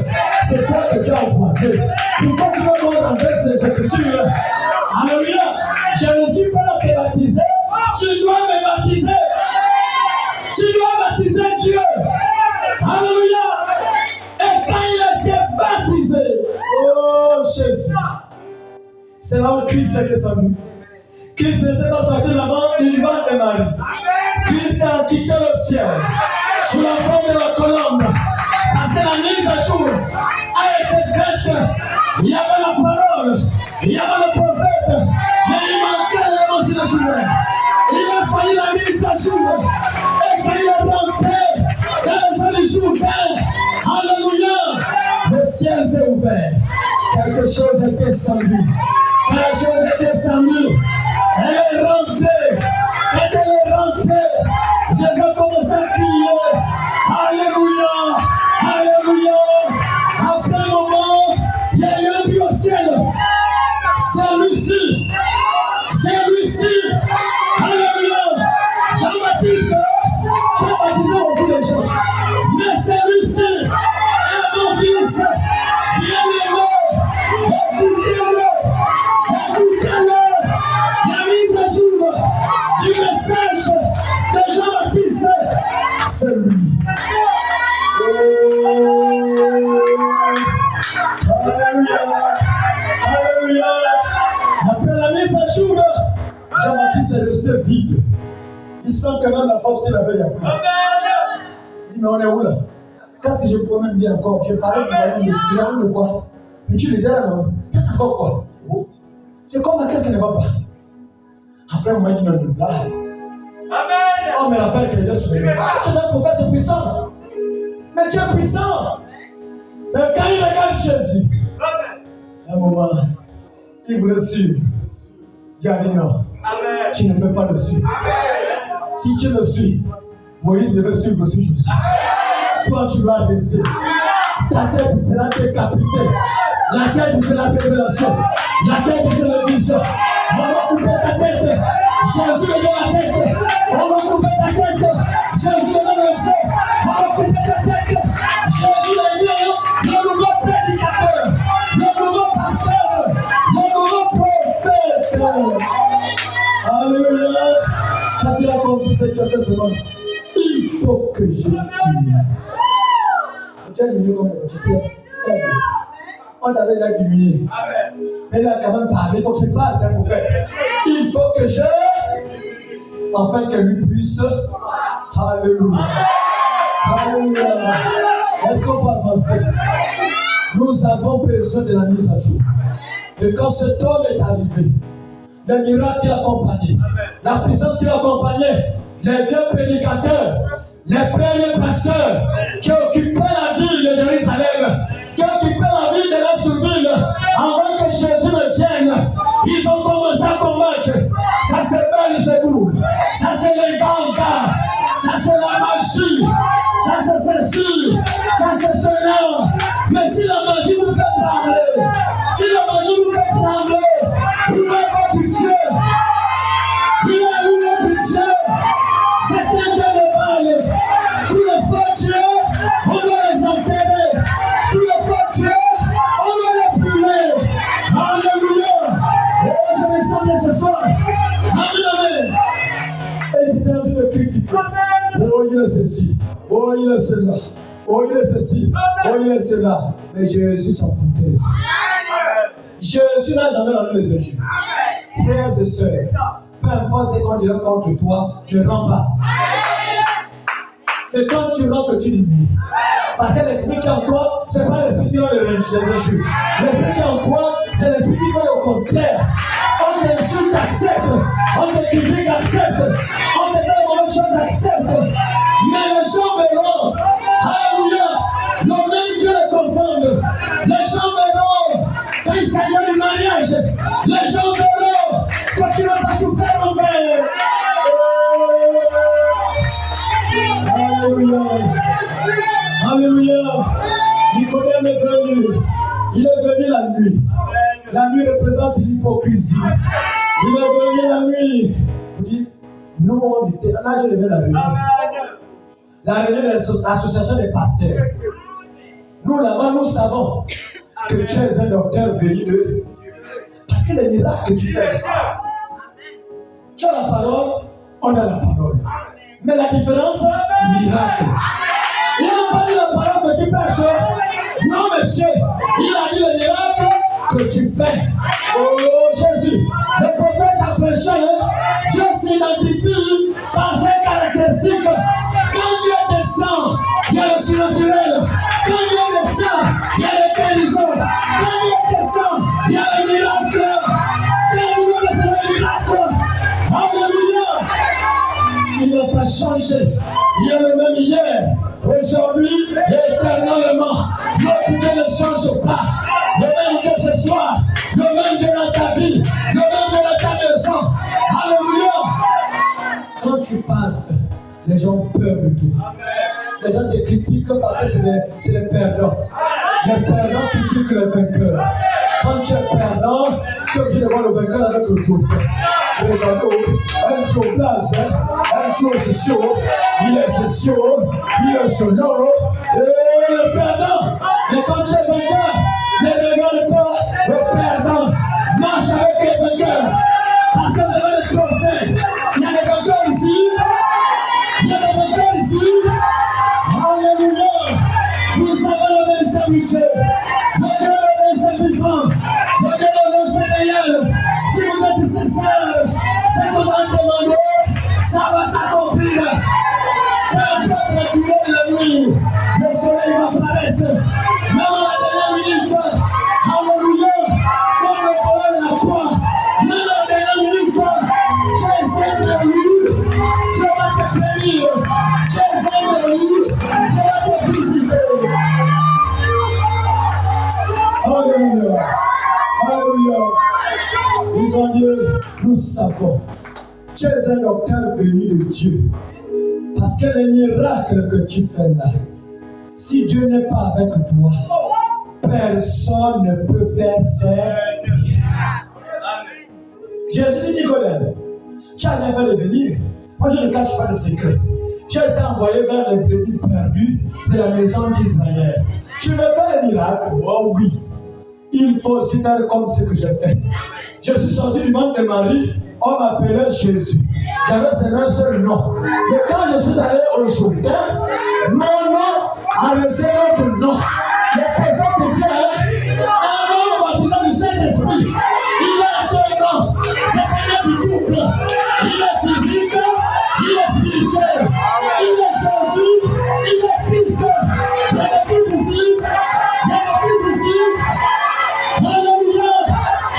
C'est toi que Dieu a envoyé. Pourquoi tu vas donc renverser les Écritures? Alléluia. Je ne suis pas là pour te baptiser. Tu dois me baptiser. Tu dois baptiser Dieu. Alléluia. Et quand il était baptisé, oh Jésus, c'est là où Christ est descendu. Christ n'était pas sorti là-bas du ventre de Marie. Christ a quitté le ciel sous la forme de la colombe. Parce que la mise à jour a été faite. Il y avait la parole, il y avait le prophète, mais il manquait l'émotion naturelle. Il a fallu la mise à jour. Et quand il est rentré dans les jours alléluia, le ciel s'est ouvert. Quelque chose est descendu. Quelque chose est descendu. Elle est rentrée. Quand elle est rentrée, Jésus a commencé à crier. Alléluia. Alléluia. Après un moment, il y a eu un bruit au ciel. C'est lui-ci. C'est lui-ci. Alléluia. Jean-Baptiste, j'ai baptisé beaucoup de gens. Mais c'est lui-ci. Et mon fils, bien-aimé, écoutez-le. Écoutez-le. La mise à jour du message de Jean-Baptiste, c'est lui. Alléluia. Alléluia. Après la mise à jour, Jean-Baptiste est resté vide. Il sent quand même la force qu'il avait il y a plus. Il dit, mais on est où là? Qu'est-ce que je pourrais même dire encore? Je parlais de quoi? Mais tu disais là, non? Ça c'est encore quoi? Oh. C'est quoi, qu'est-ce qui ne va pas? Après, on m'a dit, non, là. Amen. Oh, mais la paix que les deux sont venus. Tu es un prophète puissant. Mais tu es puissant. Mais quand il regarde Jésus, à un moment, il voulait suivre. Dieu a dit non. Amen. Tu ne peux pas le suivre. Amen. Si tu le suis, Moïse devait suivre aussi Jésus. Toi, tu dois rester. Ta tête sera décapitée. La tête, c'est la révélation. La tête, c'est la vision. On va couper ta tête. Jésus est dans la tête. On va couper ta tête. Jésus est dans le sang. On va couper ta tête. Jésus est Dieu, le nouveau prédicateur, le nouveau pasteur, le nouveau prophète. Alléluia. Quand il a compris cette testament, il faut que je tue. Tu as diminué comme tu peux. On t'avait déjà diminué. Mais il a quand même parlé. Il faut qu'il parle, c'est un prophète. Il faut que je. Afin que lui puisse. Alléluia. Alléluia. Est-ce qu'on peut avancer? Nous avons besoin de la mise à jour. Et quand cet homme est arrivé, les miracles qui l'accompagnaient, la puissance qui l'accompagnait, les vieux prédicateurs, les premiers pasteurs qui occupaient la ville de Jérusalem, qui occupaient la ville de la sous-ville, avant que Jésus ne vienne, ils ont commencé à combattre. Ça c'est Belzéboul, ça c'est les gangas, ça c'est la magie, ça c'est ceci, ça c'est cela. Mais si la magie vous fait parler, si la magie vous fait trembler, vous n'avez pas du Dieu. Il a eu le Dieu. C'est un Dieu de parle. Tous les faux dieux, on doit les enterrer. Tous les faux dieux, on doit les brûler. Alléluia. Oh, je me sens bien ce soir. Amen. Et j'étais en train de critiquer. Oh, il est ceci. Oh, il est cela. Oh, il est ceci. Oh, il est cela. Mais Jésus s'en foutait. Jésus n'a jamais rendu les yeux. Frères et sœurs, peu importe ce qu'on dira contre toi, ne rends pas. C'est quand tu rends que tu diminues. Parce que l'esprit qui est en toi, ce n'est pas l'esprit qui va les injures. L'esprit qui est en toi, c'est l'esprit qui va au contraire. On t'insulte, accepte. On te critique, accepte. On te fait les mauvaises choses, accepte. Mais les gens verront. Alléluia. Le même Dieu les confonde. Les gens verront. Quand il s'agit du mariage, les gens verront. Quand tu n'as pas souffert en vain. Alléluia. Alléluia. Nicodème est venu. Il est venu la nuit. La nuit représente l'hypocrisie. Il est venu la nuit. Il dit, nous on était. Là, je devais la réunion. La réunion de l'association des pasteurs. Nous là-bas, nous savons que tu es un docteur venu de. Parce que les miracles que tu fais. Tu as la parole, on a la parole. Mais la différence, miracle. Il n'a pas dit la parole que tu prêches. Non, monsieur. Il a dit le miracle que tu fais. Oh, Jésus. Le prophète a prêché. Dieu s'identifie par ses caractéristiques. Quand Dieu descend, il y a le surnaturel. Quand Dieu descend, il y a les guérisons. Quand Dieu descend, il y a le miracle. Quand Dieu descend, il y a le miracle. Alléluia. Il n'a pas changé. Il est le même hier, aujourd'hui et éternellement. Notre Dieu ne change pas. Le même Dieu ce soir, le même Dieu dans ta vie, le même Dieu dans ta maison. Alléluia. Quand tu passes, les gens ont peur de toi. Les gens te critiquent parce que c'est les perdants. Les perdants critiquent les vainqueurs. Quand tu es perdant, tu es obligé de voir le vainqueur avec le trophée. Regardez, elle joue au place, elle joue au sociaux, il est sociaux, il est solo, et le perdant. Et quand tu es vainqueur, ne regarde pas le perdant, marche avec les vainqueurs. Parce que vous avez le trophée. Il y a des vainqueurs ici, il y a des vainqueurs ici. Alléluia. Vous savez le véritable Dieu. Le Dieu de c'est vivant. Le Dieu de c'est réel. Si vous êtes sincère, c'est que vous en demandez, ça va s'accomplir. Peu importe la durée de la nuit, le soleil va apparaître. Même à la dernière minute, alléluia, comme le colère de la croix. Même à la dernière minute, tu essaies de lui, Dieu va te bénir. Tu essaies de lui, Dieu va te visiter. Alléluia. Alléluia. Ils ont dit, nous savons, tu es un docteur venu de Dieu. Parce que les miracles que tu fais là, si Dieu n'est pas avec toi, personne ne peut faire ces miracles. Jésus dit Nicodème, Tu as rien fait de venir. Moi, je ne cache pas de secret. J'ai été envoyé vers les brebis perdus de la maison d'Israël. Tu veux faire un miracle? Oh oui. Il faut aussi faire comme ce que j'ai fait. Je suis sorti du ventre de Marie, on m'appelait Jésus. J'avais seulement un seul nom. Mais quand je suis allé au Jourdain, mon nom a reçu notre nom. Le prophète de Dieu, un homme baptisé du Saint-Esprit. Il a deux noms. C'est pas du couple. Il est physique, il est spirituel. Il est Jésus, il est Christ. Il est Christ ici. Il est Christ ici. Alléluia.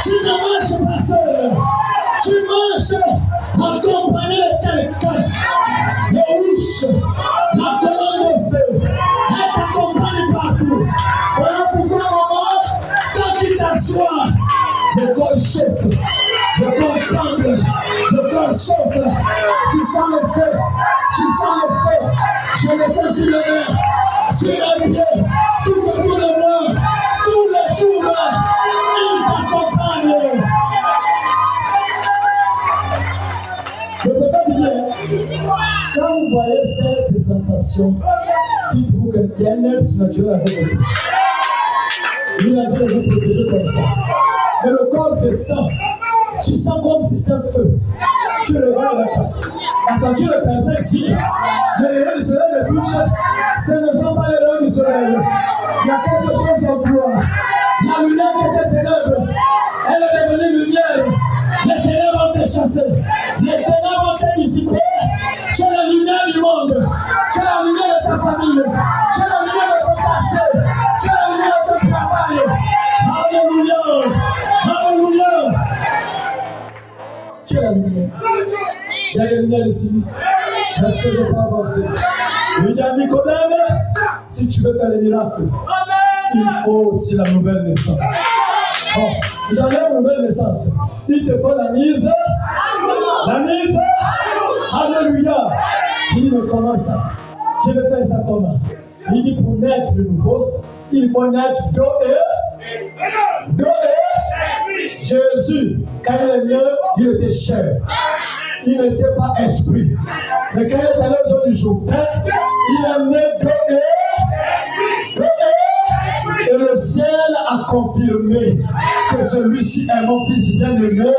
Tu ne marches pas seul. Tu marches accompagné de quelqu'un. Le rouge, la colonne de feu, elle t'accompagne partout. Voilà pourquoi, maman, quand tu t'assois, le corps chauffe, le corps tremble, le corps chauffe. Tu sens le feu, tu sens le feu. Je le sens sur le nez, sur les pieds, tout autour de moi, tous les jours, il t'accompagne. Je ne peux pas dire, quand vous voyez cette sensation, dites-vous que bien-être naturel avec vous. Il a dit de vous protéger comme ça. Mais le corps descend. Tu sens comme si c'était un feu. Tu regardes attends, tu le pensais ici. Les rayons du soleil me touchent. Ce ne sont pas les rayons du soleil. Il y a quelque chose en toi. La lumière qui était ténèbres, elle est devenue lumière. Les ténèbres ont été chassées. Les ténèbres ont été dissipées. Tu es la lumière du monde. Tu es la lumière de ta famille. Tu es la lumière de ton quartier. Tu es la lumière de ton travail. Alléluia. Alléluia. Tu es la lumière. Il y a la lumière ici. Est-ce que je peux avancer? Il y a Nicodème. Si tu veux faire les miracles, il faut aussi la nouvelle naissance. Bon, j'en ai une nouvelle naissance. Il te faut la mise. La mise. Alléluia. Il dit, mais comment ça? Je vais faire ça comment? Il dit, pour naître de nouveau, il faut naître d'eau et d'eau et Jésus, quand il est né, il était chair. Il n'était pas esprit. Mais quand il est allé aux eaux du Jourdain, il est né d'eau et le ciel a confirmé que celui-ci est mon fils bien-aimé.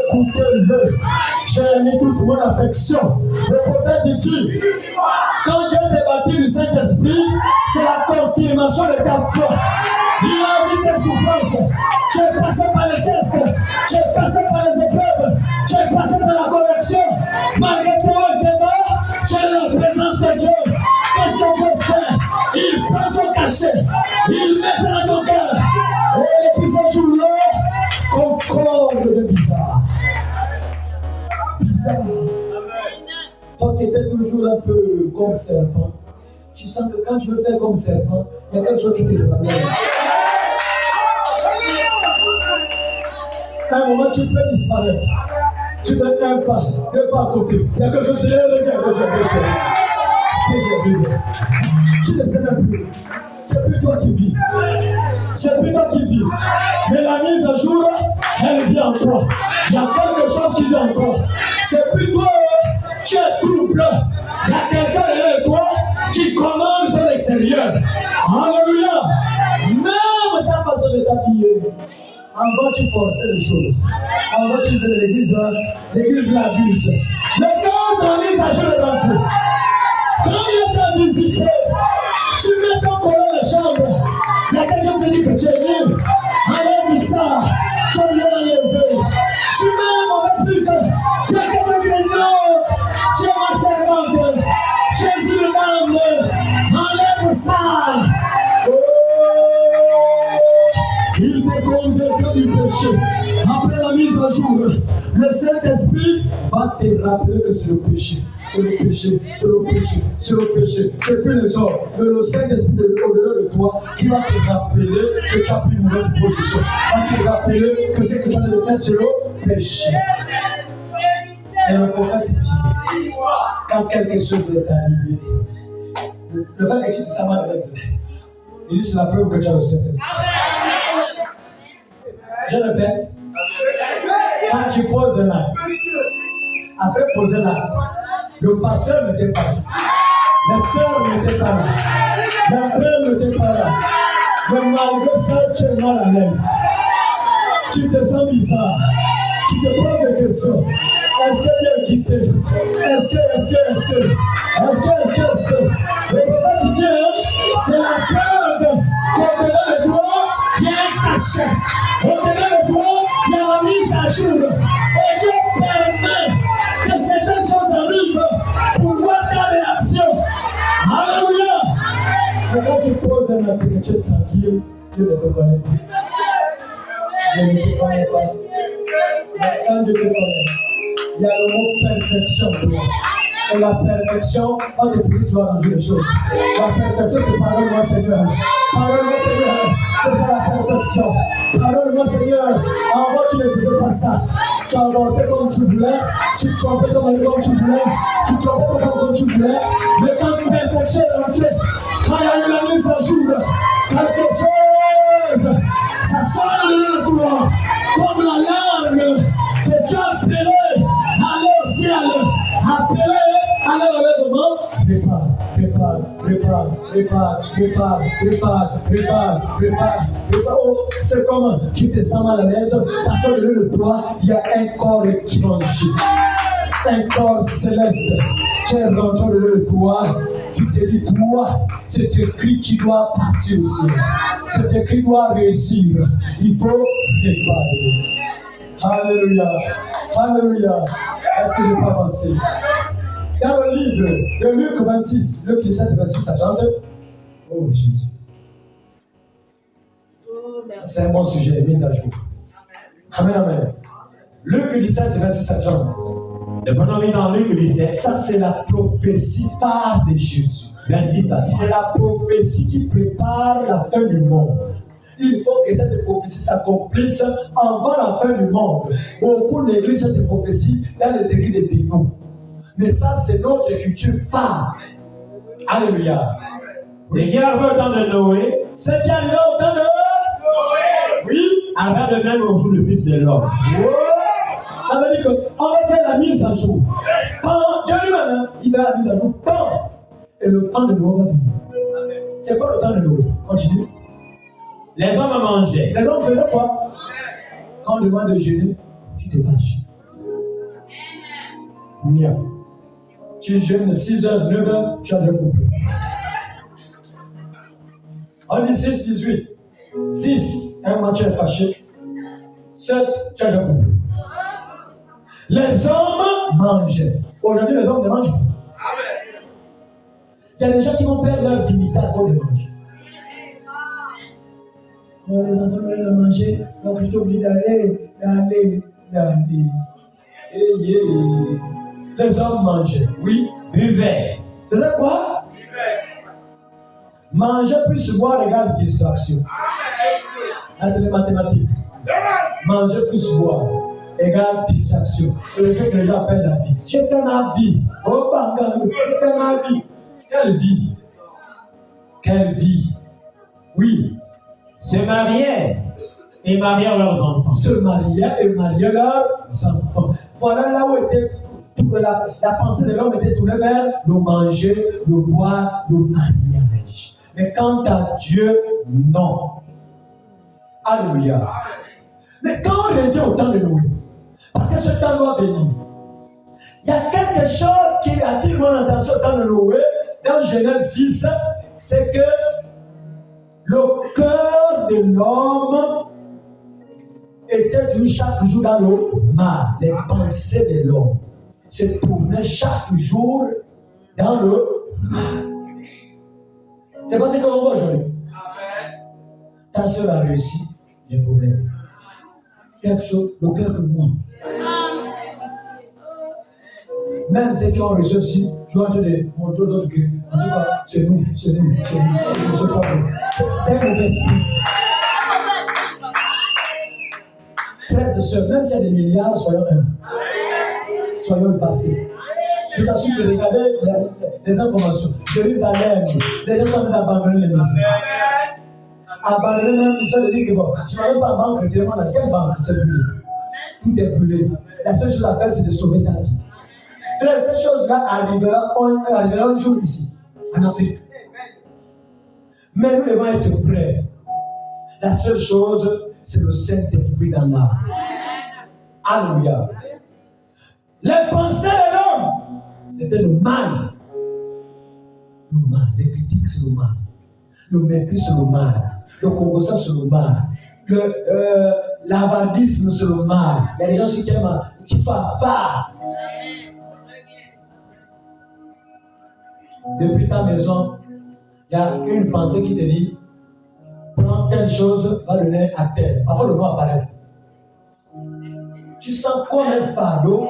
Écoutez-le. J'ai mis toute mon affection. Le prophète dit, quand Dieu t'a bâti du Saint-Esprit, c'est la confirmation de ta foi. Il a vu tes souffrances. Tu es passé par les tests. Tu es passé par les épreuves. Tu es passé par la correction. Malgré tout le débat, tu es la présence de Dieu. Qu'est-ce que Dieu fait? Il prend son cachet. Il met ça dans ton cœur. Et depuis ce jour-là, concorde de bizarre. Bizarre. Toi qui étais toujours un peu comme serpent, tu sens que quand tu veux faire comme serpent, il y a quelque chose qui te ramène. À un moment, tu peux disparaître. Tu fais un pas, deux pas à côté. Il y a quelque chose qui te reviens. Tu ne sais même plus. C'est plus toi qui vis. C'est plus toi qui vis. Mais la mise à jour, elle vit en toi. Il y a quelque chose qui vit encore. C'est plus toi, tu es trouble. Il y a quelqu'un derrière toi qui commande de l'extérieur. Alléluia. Même ta façon de t'habiller. Avant, tu forçais les choses. Avant, tu disais l'église l'abuse. Mais quand on mise à jour devant Dieu, quand il t'a visité, tu mets ton collant dans la chambre. Il y a quelqu'un qui te dit que tu es nul. Enlève ça. Tu viens l'enlever. Tu mets un mauvais truc. Il y a quelqu'un qui dit non. Tu es ma servante. Tu es une âme. Enlève ça. Oh. Il te convertit du péché. Après la mise à jour, le Saint-Esprit va te rappeler que c'est le péché. C'est le péché, c'est le péché, c'est le péché. C'est plus les hommes, mais le Saint-Esprit au-delà de toi qui va te rappeler que tu as pris une mauvaise position. Va te rappeler que ce que tu as de faire, c'est le péché. Et le prophète dit, quand quelque chose est arrivé, le fait que tu dis ça m'a blessé. Il dit, c'est la preuve que tu as le Saint-Esprit. Je répète, quand tu poses un acte, après poser l'acte, le pasteur n'était pas là. Les sœurs n'étaient pas là. Les frères n'étaient pas là. Mais malgré ça, tu es mal à l'aise. Tu te sens bizarre. Tu te poses des questions. Est-ce que Dieu est quitté? Est-ce que? Le prophète dit, c'est la preuve qu'au-delà de toi, il y a un cachet. Au-delà de toi, il y a la mise à jour. Et Dieu permet que certaines choses arrivent pour voir ta réaction. Alléluia. Et quand tu poses un acte que tu es tranquille, Dieu ne te connaît plus. Dieu ne te connaît pas. Mais quand Dieu te connaît, il y a le mot perfection pour toi. Et la perfection, pas depuis que tu vas arranger les choses. La perfection, c'est pardonne-moi Seigneur. Pardonne-moi Seigneur. C'est ça la perfection. Pardonne-moi Seigneur. En moi, tu ne faisais pas ça. Tu as avorté comme tu voulais. Tu trompais comme tu voulais. Tu trompais comme tu voulais. Mais quand perfection est rentrée, quand il y a eu la mise à jour, quelque chose, ça sort de toi comme la larme que tu as appelée aller au ciel. Appelé à l'enlèvement. Prépare. Oh, c'est comme tu te sens mal à l'aise parce qu'au lieu de toi, il y a un corps étranger, un corps céleste qui est rentré au lieu de toi. Tu te dis, toi, c'est écrit, tu dois partir aussi. C'est écrit, tu dois réussir. Il faut préparer. Alléluia. Est-ce que je n'ai pas pensé? Dans le livre de Luc 26, Luc 17, 26 à 30. Oh Jésus. C'est un bon sujet, mise à jour. Amen. Luc 17, 26 à 30. Dans Luc 17, ça c'est la prophétie phare de Jésus. C'est la prophétie qui prépare la fin du monde. Il faut que cette prophétie s'accomplisse avant la fin du monde. Beaucoup négligent cette prophétie dans les écrits des démons. Mais ça, c'est notre écriture phare. Alléluia. C'est qui arrivé au temps de Noé. C'est qui arrivé au temps de Noé. Oui. Avant de même au jour du Fils de l'homme. Oh. Ça veut dire qu'on va faire la mise à jour. Dieu lui-même, il fait la mise à jour. Et le temps de Noé va venir. C'est quoi le temps de Noé? Continue. Les hommes mangeaient. Les hommes faisaient quoi? Quand on demande de jeûner, tu te fâches. Mia. Tu jeûnes 6h, 9h, tu as déjà coupé. On dit 6, 18. 6, un mois tu es fâché. 7, tu as déjà coupé. Les hommes mangeaient. Aujourd'hui, les hommes ne mangent pas. Il y a des gens qui vont perdre leur dignité à cause de manger. Oh, les enfants veulent le manger, donc je suis obligé d'aller. Les hommes mangeaient, oui. Buvaient. Faisaient quoi? Manger plus boire égale distraction. Là, c'est les mathématiques. Manger plus boire égale distraction. Et c'est ce que les gens appellent la vie. J'ai fait ma vie. Oh, j'ai fait ma vie. Quelle vie? Quelle vie? Oui. Se mariaient et mariaient leurs enfants. Se mariaient et mariaient leurs enfants. Voilà là où était la pensée de l'homme était tournée vers le manger, le boire, le mariage. Mais quant à Dieu, non. Alléluia. Mais quand on revient au temps de Noé, parce que ce temps doit venir, il y a quelque chose qui attire mon attention au temps de Noé, dans Genèse 6, c'est que le cœur de l'homme était toujours chaque jour dans le mal. Les pensées de l'homme se tournaient chaque jour dans le mal. C'est pas ce qu'on voit aujourd'hui. Ta soeur a réussi, il y a un problème. Quelque chose, le cœur que moi. Même ceux qui ont reçu aussi, tu vas te montrer aux autres que, en tout cas, c'est nous, c'est pas vous. C'est un mauvais esprit. Frères et sœurs, même s'il y a des milliards, soyons humbles. Soyons effacés. Je t'assure que regardez les informations. Jérusalem, les gens sont en train d'abandonner les maisons. Abandonner même, ils sont de dire que bon, je n'avais pas de banque, tellement dans quelle banque c'est brûlé. Tout est brûlé. La seule chose à faire, c'est de sauver ta vie. Frère, ces choses-là arriveront un jour ici, en Afrique. Mais nous devons être prêts. La seule chose, c'est le Saint-Esprit dans l'âme. Alléluia. Les pensées de l'homme, c'était le mal. Le mal. Les critiques, c'est le mal. Le mépris, c'est le mal. Le congossat, c'est le mal. L'avardisme, c'est le mal. Il y a des gens qui sont avares. Depuis ta maison, il y a une pensée qui te dit prends telle chose, va donner à telle. Parfois le mot apparaît. Tu sens comme un fardeau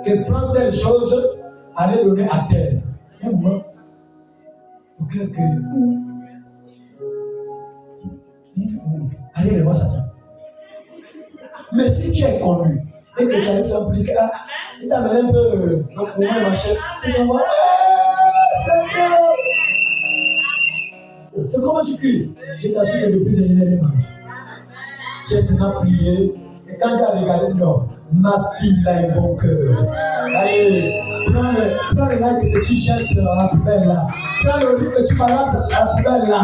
que prends telle chose, aller donner à telle. Et moi, allez, le moi Satan. Mais si tu es connu et que tu as s'impliquer là, il t'amène un peu le courant et machin, tu sens voir, Seigneur! C'est comment tu cries. Je t'assure que depuis il y a des manches. J'ai seulement prié. Et quand tu as regardé, non, ma fille a un bon cœur. Allez, prends le lac que tu jettes à la poubelle là. Prends le riz que tu balances à la poubelle là.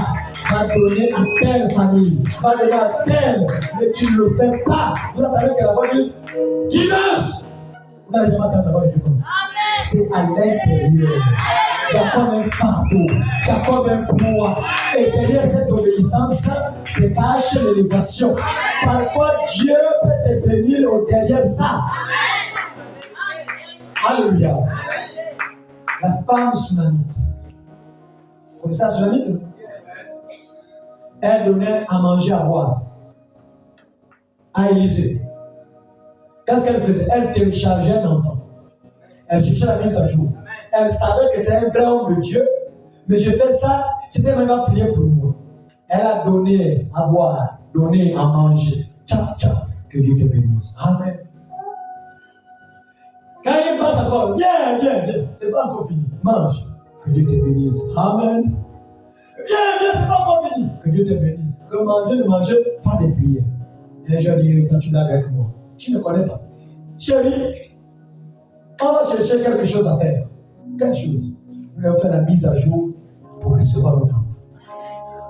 Va donner à telle famille. Va donner à telle. Mais tu ne le fais pas. Vous attendez que la voix dise divorce. Vous n'avez jamais entendu la voix de Dieu comme ça. C'est à l'intérieur. Il y a comme un fardeau, il y a comme un poids. Et derrière cette obéissance, se cache l'élévation. Parfois, Dieu peut te bénir derrière ça. Alléluia. La femme sunamite. Vous connaissez la sunamite? Elle donnait à manger, à boire à Élisée. Qu'est-ce qu'elle faisait? Elle téléchargeait un enfant. Elle cherchait la mise à jour. Elle savait que c'est un vrai homme de Dieu, mais je fais ça, c'était même pas prier pour moi. Elle a donné à boire, donné à manger. Tcha, tcha, que Dieu te bénisse. Amen. Quand il passe encore, viens, c'est pas encore fini. Mange, que Dieu te bénisse. Amen. Viens, c'est pas encore fini. Que Dieu te bénisse. Que manger, pas de prière. Et les gens disent, quand tu blagues avec moi, tu ne connais pas. Chérie, on va chercher quelque chose à faire. Quelle chose? Nous allons faire la mise à jour pour recevoir notre enfant.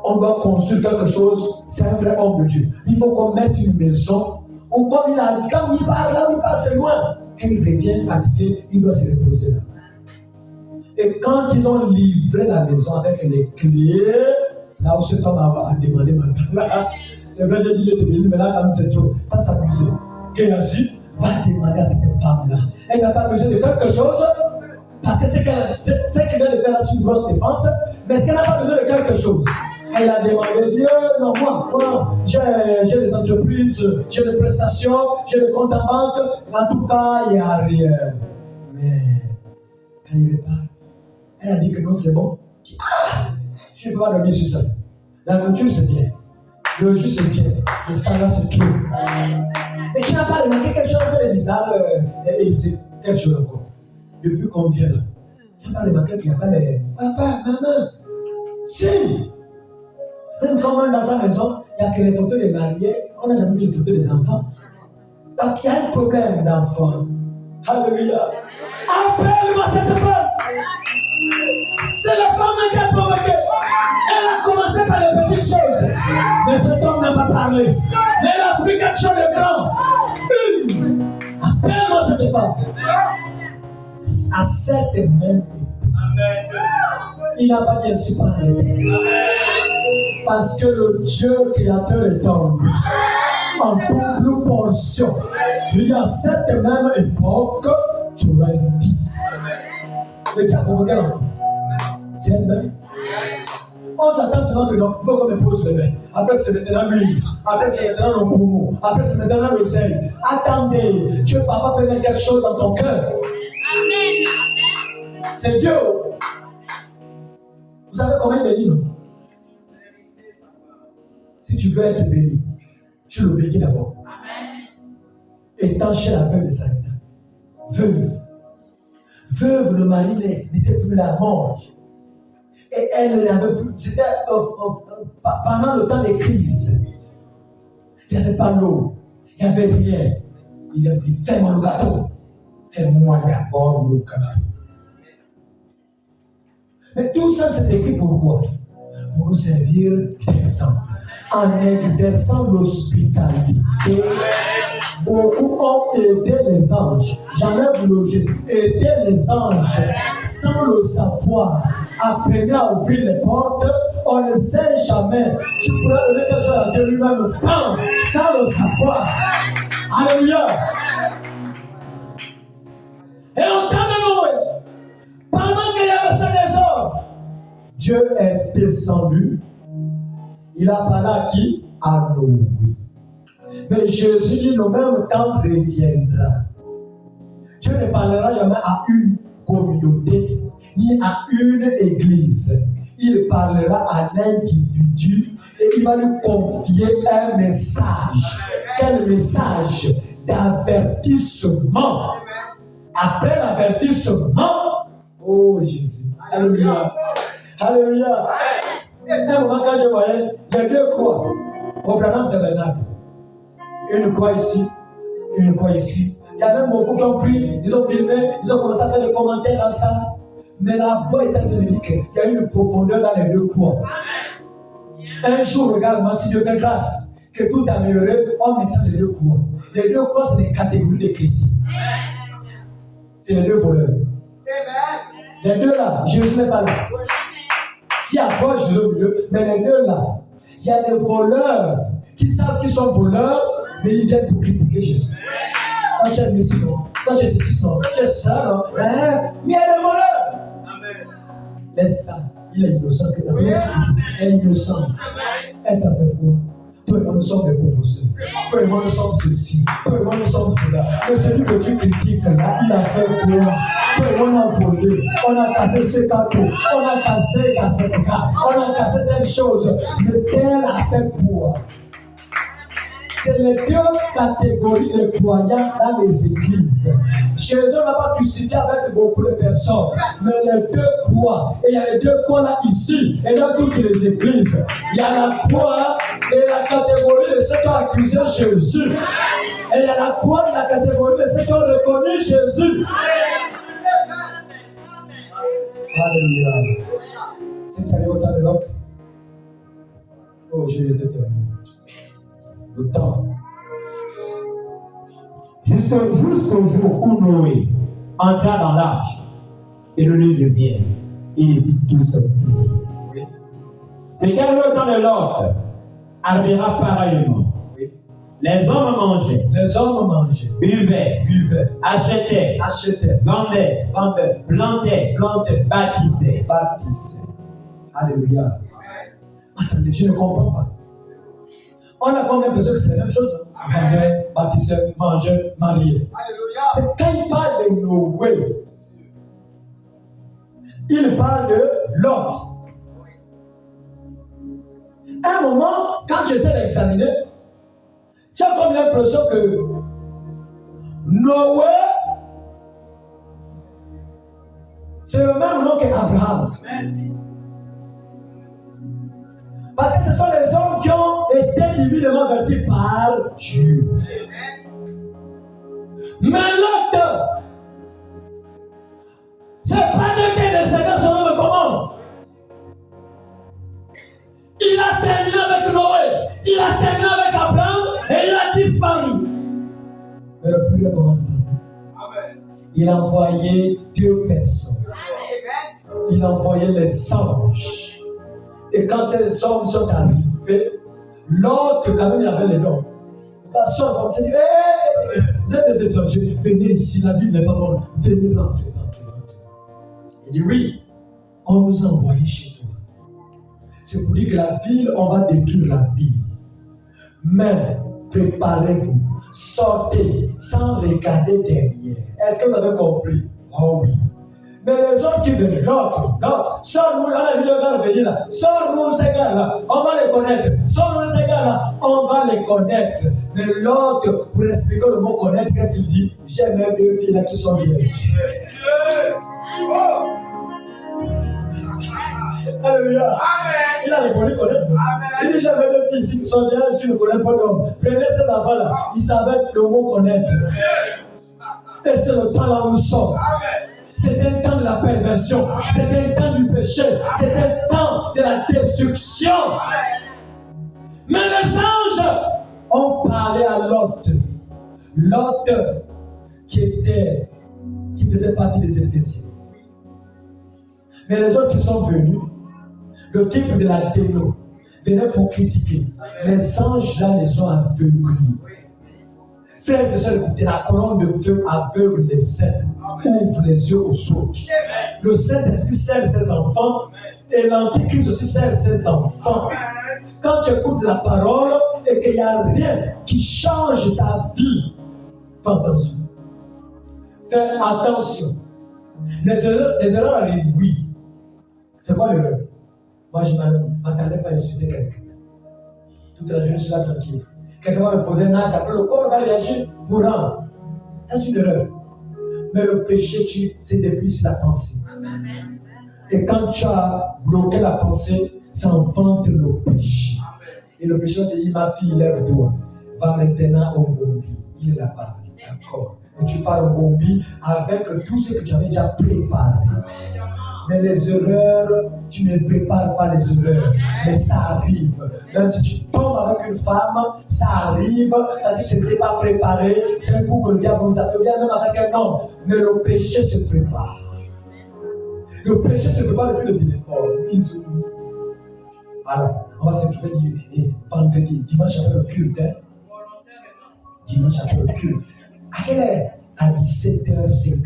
On doit construire quelque chose, c'est un vrai homme de Dieu. Il faut qu'on mette une maison où comme quand il part là où il passe loin, quand il revient fatigué, il doit se reposer là. Et quand ils ont livré la maison avec les clés, c'est là où cet homme a demandé maintenant. C'est vrai, j'ai dit de te bénir, mais là quand même c'est trop. Ça s'amusait. Géasi va demander à cette femme-là. Elle n'a pas besoin de quelque chose. Parce que c'est qu'elle vient de faire là, c'est une grosse dépense, mais est-ce qu'elle n'a pas besoin de quelque chose? Elle a demandé, Dieu, non, moi, j'ai des entreprises, j'ai des prestations, j'ai des comptes en banque, en tout cas, il n'y a rien. Mais, elle n'y va pas. Elle a dit que non, c'est bon. Je ne peux pas dormir sur ça. La nourriture, c'est bien. Le jus, c'est bien. Mais ça, là, c'est tout. Mais tu n'as pas remarqué quelque chose de bizarre, Élisée? Quelque chose encore. Depuis qu'on vient là, tu n'as pas remarqué qu'il n'y a pas les papa, maman. Si! Même quand on est dans sa maison, il n'y a que les photos des mariés, on n'a jamais vu les photos des enfants. Donc il y a un problème d'enfants. Alléluia. Appelle-moi cette femme. C'est la femme qui a provoqué. Elle a commencé par les petites choses. Mais cet homme n'a pas parlé. Mais elle a pris quelque chose de grand. Appelle-moi cette femme. À cette même époque. Il n'a pas dit ainsi par l'éternel. Parce que le Dieu créateur est en lui. En double portion. Il dit à cette même époque, tu auras un fils. Et qui a provoqué l'enfant? C'est elle-même. On s'attend souvent que non, il faut qu'on me pose les mains. Après, c'est maintenant l'huile. Après, c'est maintenant le poumon. Après, c'est maintenant le sel. Attendez, Dieu papa peut mettre quelque chose dans ton cœur. C'est Dieu. Vous savez combien il bénit, non? Si tu veux être béni, tu le bénis d'abord. Étant chez la veuve de Sarepta. Veuve. Veuve, le mari n'était plus là, mort. Et elle n'avait plus. C'était pendant le temps des crises. Il n'y avait pas l'eau. Il n'y avait rien. Il a dit, fais-moi le gâteau. Fais-moi d'abord le cadeau. Mais tout ça, c'est écrit pourquoi? Pour nous servir d'exemple. En exerçant l'hospitalité, beaucoup ont aidé les anges. J'enlève le jeu. Aider les anges sans le savoir. Apprenez à ouvrir les portes. On ne sait jamais. Tu pourrais donner quelque chose à Dieu lui-même sans le savoir. Alléluia. Et en temps de Noé, pendant qu'il y avait ce désordre, Dieu est descendu. Il a parlé à qui? À Noé. Mais Jésus dit, le même temps reviendra. Dieu ne parlera jamais à une communauté, ni à une église. Il parlera à l'individu et il va lui confier un message. Quel message? D'avertissement. Après l'avertissement, oh Jésus, alléluia, alléluia. Un moment quand je voyais les deux croix au Branham Tabernacle, une croix ici, une croix ici. Il y a même beaucoup qui ont pris, ils ont filmé, ils ont commencé à faire des commentaires dans ça. Mais la voix est en train de me dire qu'il y a une profondeur dans les deux croix. Un jour, regarde-moi, si Dieu fait grâce, que tout amélioré en mettant les deux croix. Les deux croix, c'est des catégories de chrétiens. C'est les deux voleurs. Les deux là, Jésus n'est pas là. S'il y a trois Jésus au milieu, mais les deux là, il y a des voleurs qui savent qu'ils sont voleurs, mais ils viennent pour critiquer Jésus. Quand tu es Messie, non. Quand tu es ceci, non. Tu es ça, non. Mais il y a des voleurs. Laisse ça. Il est innocent. Elle est innocente. Elle t'a fait quoi? Toi et moi, nous sommes des proposeurs. Toi et moi, nous sommes ceci. Toi et moi, nous sommes cela. Mais celui que tu critiques là, il a fait quoi? Toi et moi, on a volé. On a cassé ce cadeau. On a cassé ce cas. On a cassé telle chose. Mais tel a fait quoi? C'est les deux catégories de croyants dans les églises. Jésus n'a pas crucifié avec beaucoup de personnes, mais les deux croix. Et il y a les deux croix là ici, et dans toutes les églises. Il y a la croix et la catégorie de ceux qui ont accusé Jésus. Et il y a la croix de la catégorie de ceux qui ont reconnu Jésus. Alléluia. C'est qui arrive au temps de l'autre. Oh, je vais te faire. Le temps. Jusqu'au jour où Noé entra dans l'arche et le nuage vient, il vit tout seul. Oui. C'est qu'arrivé au temps de l'autre, arrivera pareillement. Oui. Les hommes mangeaient, buvaient, achetaient, vendaient, plantaient, bâtissaient. Alléluia. Attendez, je ne comprends pas. On a combien de personnes que c'est la même chose? Vendeur, bâtisseur, mangeur, marié. Alléluia. Mais quand il parle de Noé, il parle de Lot. À un moment, quand j'essaie d'examiner, tu as comme l'impression que Noé, c'est le même nom qu'Abraham. Parce que ce sont les hommes qui ont été divinement avertis par Dieu. Mais l'autre, c'est pas Dieu qui est décédé son nom de commande. Il a terminé avec Noé, il a terminé avec Abraham et il a disparu. Mais le plus commence. Il a envoyé deux personnes. Il a envoyé les anges. Et quand ces hommes sont arrivés, l'autre, quand même, il avait les dons. La soeur, comme ça, dit, vous êtes des étrangers, venez ici, la ville n'est pas bonne. Venez, rentrez. Il dit, oui, on nous a envoyés chez toi. C'est pour dire que la ville, on va détruire la ville. Mais, préparez-vous, sortez, sans regarder derrière. Est-ce que vous avez compris? Oh oui. Mais les autres qui viennent, l'autre, sors-nous, on a vu le gars venir là, sors-nous ces gars-là, on va les connaître, sors-nous ces gars-là, on va les connaître. Mais l'autre, pour expliquer le mot connaître, qu'est-ce qu'il dit? J'ai même deux filles là qui sont vierges. Alléluia. Il a répondu connaître. Il dit j'avais deux filles ici qui sont vierges qui ne connaissent pas d'homme. Prenez ces enfants-là, ils savaient le mot connaître. Et c'est le temps là où nous sommes. C'est un temps de la perversion. C'est un temps du péché. C'est un temps de la destruction. Mais les anges ont parlé à Lot. Lot qui faisait partie des Éphésiens. Mais les autres qui sont venus, le type de la déno, venaient pour critiquer. Les anges là les ont aveuglés. Frères et sœurs, écoutez, la colonne de feu aveugle les saints, ouvre les yeux aux autres. Le Saint-Esprit scelle ses enfants et l'Antéchrist aussi scelle ses enfants. Quand tu écoutes la parole et qu'il n'y a rien qui change ta vie, fais attention. Fais attention. Les erreurs arrivent, oui. C'est quoi l'erreur? Moi, je ne m'attendais pas à insulter quelqu'un. Toute la journée, je suis là tranquille. Quelqu'un va me poser un acte, après le corps va réagir pour rendre. Ça, c'est une erreur. Mais le péché, c'est depuis la pensée. Et quand tu as bloqué la pensée, ça enfante le péché. Et le péché te dit, ma fille, lève-toi. Va maintenant au Gombi. Il est là-bas. D'accord. Et tu pars au Gombi avec tout ce que tu avais déjà préparé. Mais les erreurs, tu ne prépares pas les erreurs. Mais ça arrive. Même si tu tombes avec une femme, ça arrive parce que tu n'étais pas préparé. C'est un coup que le diable vous a fait bien, même avec un homme. Mais le péché se prépare. Le péché se prépare depuis le dîner fort. Bisous. Alors, on va se trouver vendredi, dimanche après le culte. Hein? Dimanche après le culte. À quelle heure? À 17h51.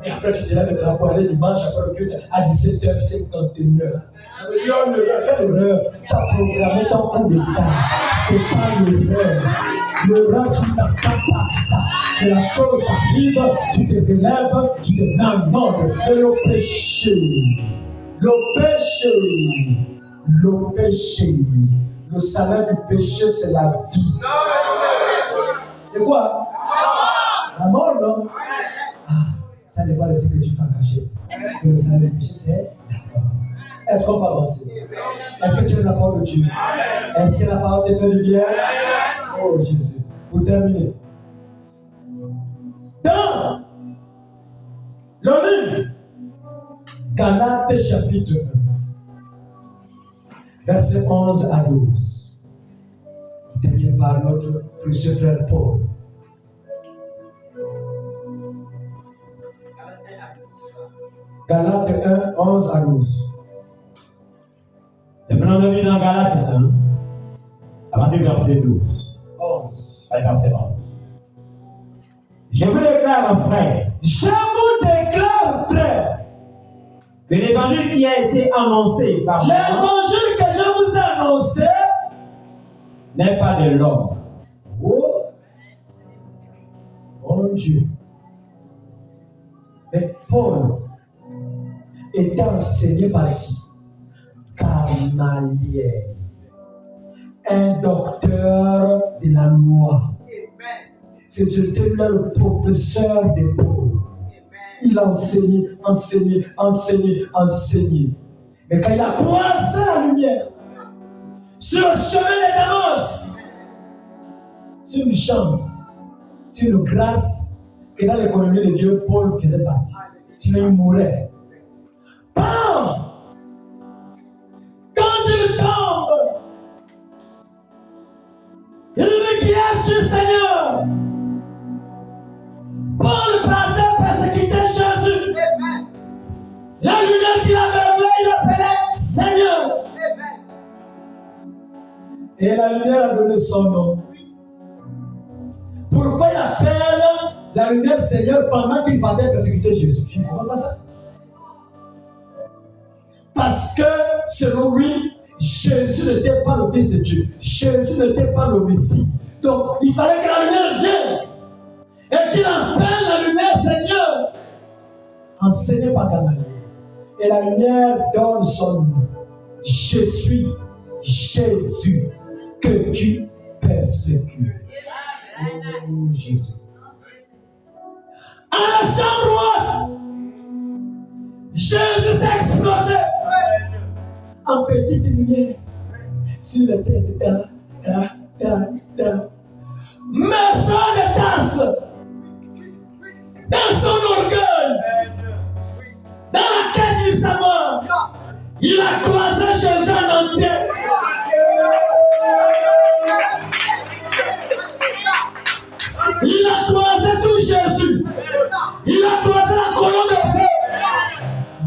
Et après, tu te lèves maintenant pour aller dimanche après le culte à 17h59. Quelle erreur? Tu as programmé ton coup d'état. Ce n'est pas l'erreur. L'erreur, tu ne t'entends pas ça. Mais la chose arrive, tu te relèves, tu te mets en ordre. Et le péché, le salaire du péché, c'est la vie. C'est quoi? La mort, non? Ça n'est pas le ce que tu fais en cachette. Mais le salaire du péché, c'est la mort. Est-ce qu'on peut avancer? Est-ce que tu as la parole de Dieu? Est-ce que la parole te fait du bien? Oh Jésus. Pour terminer. Dans le livre Galates chapitre 1, versets 11 à 12. On termine par notre précieux frère Paul. Galates 1, 11 à 12. Et maintenant, on est dans Galates 1, à partir du verset 12. 11. Allez, verset 11. Je vous déclare, frère. Je vous déclare, frère. Que l'évangile qui a été annoncé par moi. L'évangile que je vous ai annoncé n'est pas de l'homme. Oh, mon Dieu. Mais Paul était enseigné par qui? Gamaliel, un docteur de la loi. C'était là le professeur des pauvres. Il enseignait. Mais quand il a croisé la lumière sur le chemin de Damas, c'est une chance, c'est une grâce que dans l'économie de Dieu, Paul faisait partie. Sinon, il mourrait. Bam! Quand il tombe, il dit: qui es-tu, Seigneur? Paul partait persécuter Jésus. La lumière qu'il avait, il appelait Seigneur. Et la lumière a donné son nom. Pourquoi il appelle la lumière Seigneur pendant qu'il partait persécuter Jésus? Je ne comprends pas ça. Parce que selon lui, Jésus n'était pas le Fils de Dieu. Jésus n'était pas le Messie. Donc il fallait que la lumière vienne. Et qu'il appelle la lumière Seigneur. Enseigné par Gamaliel. Et la lumière donne son nom. Je suis Jésus que tu persécutes. Oh Jésus. À la chambre droite, Jésus s'est explosé en petite lumière sur la tête. Mais Il a croisé Jésus en entier. Il a croisé tout Jésus. Il a croisé la colonne de feu.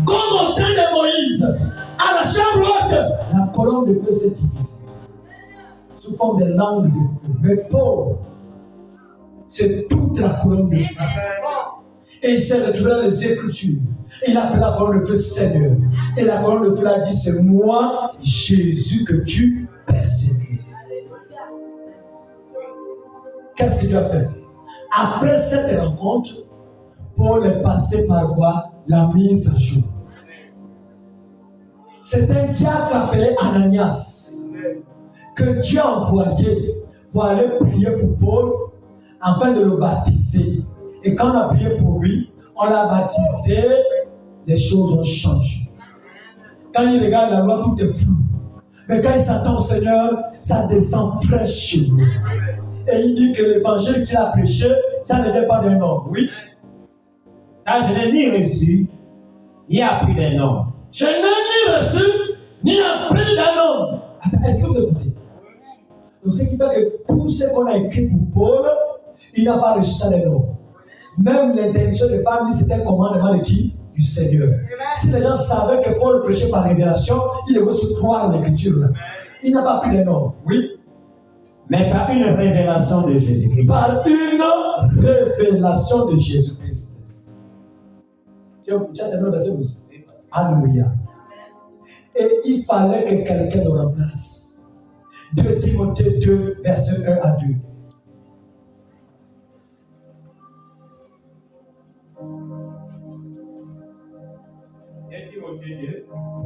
Comme au temps de Moïse. À la chambre haute, la colonne de feu s'est divisée. Sous forme de langue de feu. Mais Paul, c'est toute la colonne de feu. Et il s'est retrouvé dans les Écritures. Il appelle la colonne de feu Seigneur. Et la colonne de feu a dit, c'est moi, Jésus, que tu persécutes. Qu'est-ce que Dieu a fait? Après cette rencontre, Paul est passé par quoi? La mise à jour. C'est un diacre appelé Ananias que Dieu a envoyé pour aller prier pour Paul afin de le baptiser. Et quand on a prié pour lui, on l'a baptisé, les choses ont changé. Quand il regarde la loi, tout est flou. Mais quand il s'attend au Seigneur, ça descend fraîche chez lui. Et il dit que l'évangile qu'il a prêché, ça n'était pas d'un homme, oui. Car je n'ai ni reçu, ni appris d'un homme. Je n'ai ni reçu, ni appris d'un homme. Attends, est-ce que vous écoutez? Donc, ce qui fait que tout ce qu'on a écrit pour Paul, il n'a pas reçu ça d'un homme. Même l'interdiction des femmes, c'était un commandement de qui? Du Seigneur. Si les gens savaient que Paul prêchait par révélation, ils devaient se croire l'écriture. Il n'a pas appris d'un homme, oui. Mais par une révélation de Jésus-Christ. Par une révélation de Jésus-Christ. Tu as terminé le verset 12. Alléluia. Et il fallait que quelqu'un le remplace. 2 Timothée 2, verset 1 à 2.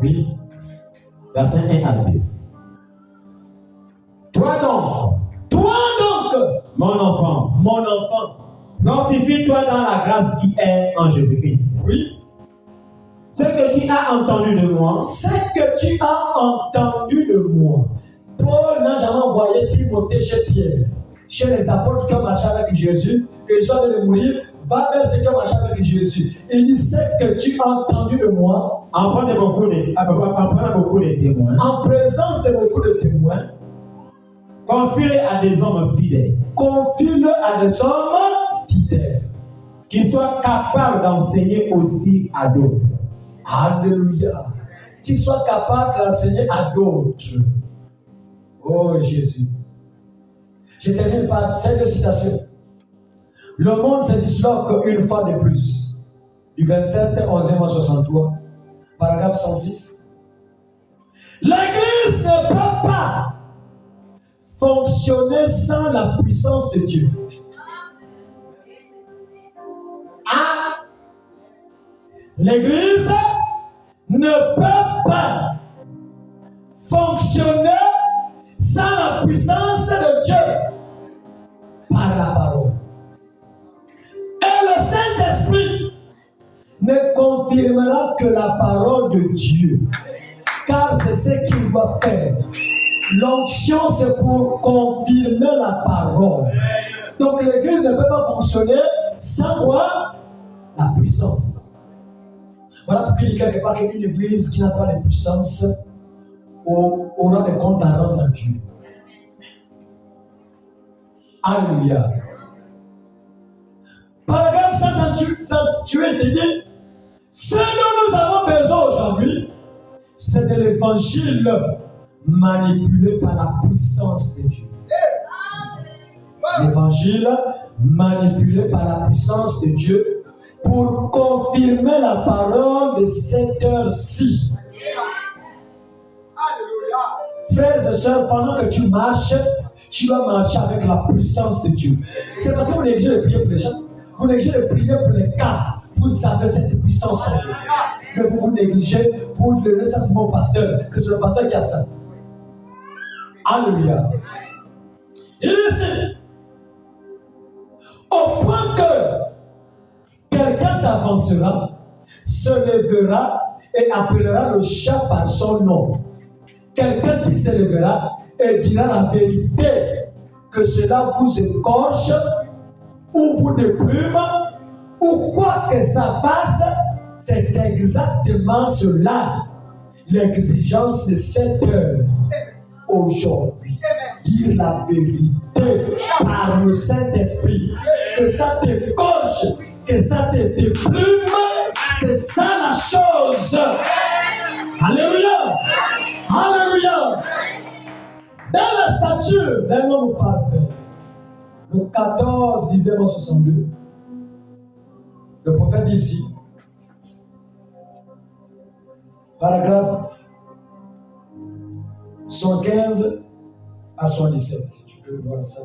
Oui. Verset 1 à 2. Toi donc, mon enfant, fortifie-toi dans la grâce qui est en Jésus-Christ. Oui. Ce que tu as entendu de moi, Paul n'a jamais envoyé Timothée chez Pierre, chez les apôtres qui ont marché avec Jésus, qu'ils sont venus de mourir. Va vers ceux qui ont marché avec Jésus. Il dit, ce que tu as entendu de moi, en prenant beaucoup de témoins, en présence de beaucoup de témoins, confie-le à des hommes fidèles. Confie-le à des hommes fidèles. Qui soient capables d'enseigner aussi à d'autres. Alléluia. Qui soient capables d'enseigner à d'autres. Oh Jésus. Je termine par ces 2 citations. Le monde se disloque une fois de plus. Du 27 11e 63, paragraphe 106. L'Église ne peut pas fonctionner sans la puissance de Dieu. Ah, l'Église ne peut pas fonctionner sans la puissance de Dieu par la parole. Et le Saint-Esprit ne confirmera que la parole de Dieu, car c'est ce qu'il doit faire. L'onction, c'est pour confirmer la parole. Donc l'Église ne peut pas fonctionner sans quoi? La puissance. Voilà pourquoi il dit quelque part qu'une Église qui n'a pas de puissance aura des comptes à rendre à Dieu. Alléluia. Paragraphe 138 dit, ce dont nous avons besoin aujourd'hui, c'est de l'évangile manipulé par la puissance de Dieu. L'évangile manipulé par la puissance de Dieu pour confirmer la parole de cette heure-ci. Frères et sœurs, pendant que tu marches, tu dois marcher avec la puissance de Dieu. C'est parce que vous négligez de prier pour les gens. Vous négligez de prier pour les cas. Vous avez cette puissance en vous. Mais vous négligez, vous le laissez à mon pasteur, que c'est le pasteur qui a ça. Alléluia. Il est ici. Au point que quelqu'un s'avancera, se lèvera et appellera le chat par son nom. Quelqu'un qui se lèvera et dira la vérité, que cela vous écorche ou vous déplume ou quoi que ça fasse, c'est exactement cela. l'exigence de cette heure aujourd'hui. Dire la vérité par le Saint-Esprit. Que ça te coche, que ça te déplume. C'est ça la chose. Alléluia. Alléluia. Dans la stature d'un homme parfait, le 14, disait 62, le prophète dit ici, paragraphe 115 à 117, si tu peux voir ça.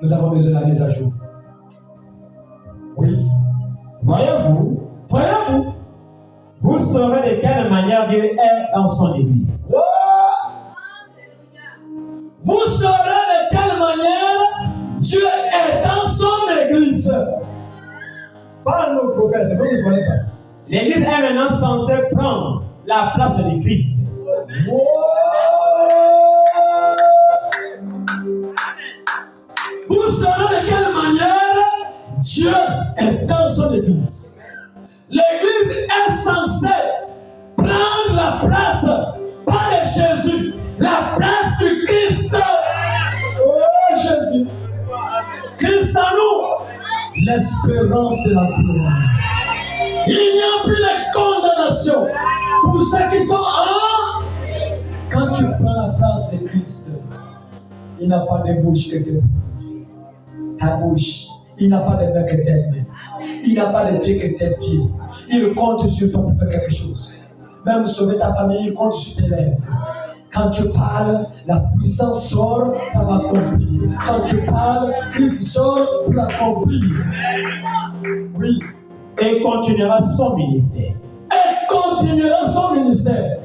Nous avons besoin de la mise à jour. Oui. Voyez-vous, vous saurez de quelle manière Dieu est dans son Église. Oh! Vous saurez de quelle manière Dieu est dans son Église. Parle-nous, prophète, nous ne connaissons pas. L'Église est maintenant censée prendre la place de Christ. Oh! Vous saurez de quelle manière Dieu est dans son Église. L'Église est censée prendre la place, pas de Jésus, la place du Christ. Oh Jésus, Christ en nous, l'espérance de la gloire. Il n'y a plus de condamnation pour ceux qui sont en. Quand tu prends la place de Christ, il n'a pas de bouche que tes ta bouche. Il n'a pas de main que tes mains. Il n'a pas de pieds que tes pieds. Il compte sur toi pour faire quelque chose. Même sauver ta famille, il compte sur tes lèvres. Quand tu parles, la puissance sort, ça va accomplir. Quand tu parles, Christ sort pour accomplir. Oui. Et il continuera son ministère. Et continuera son ministère.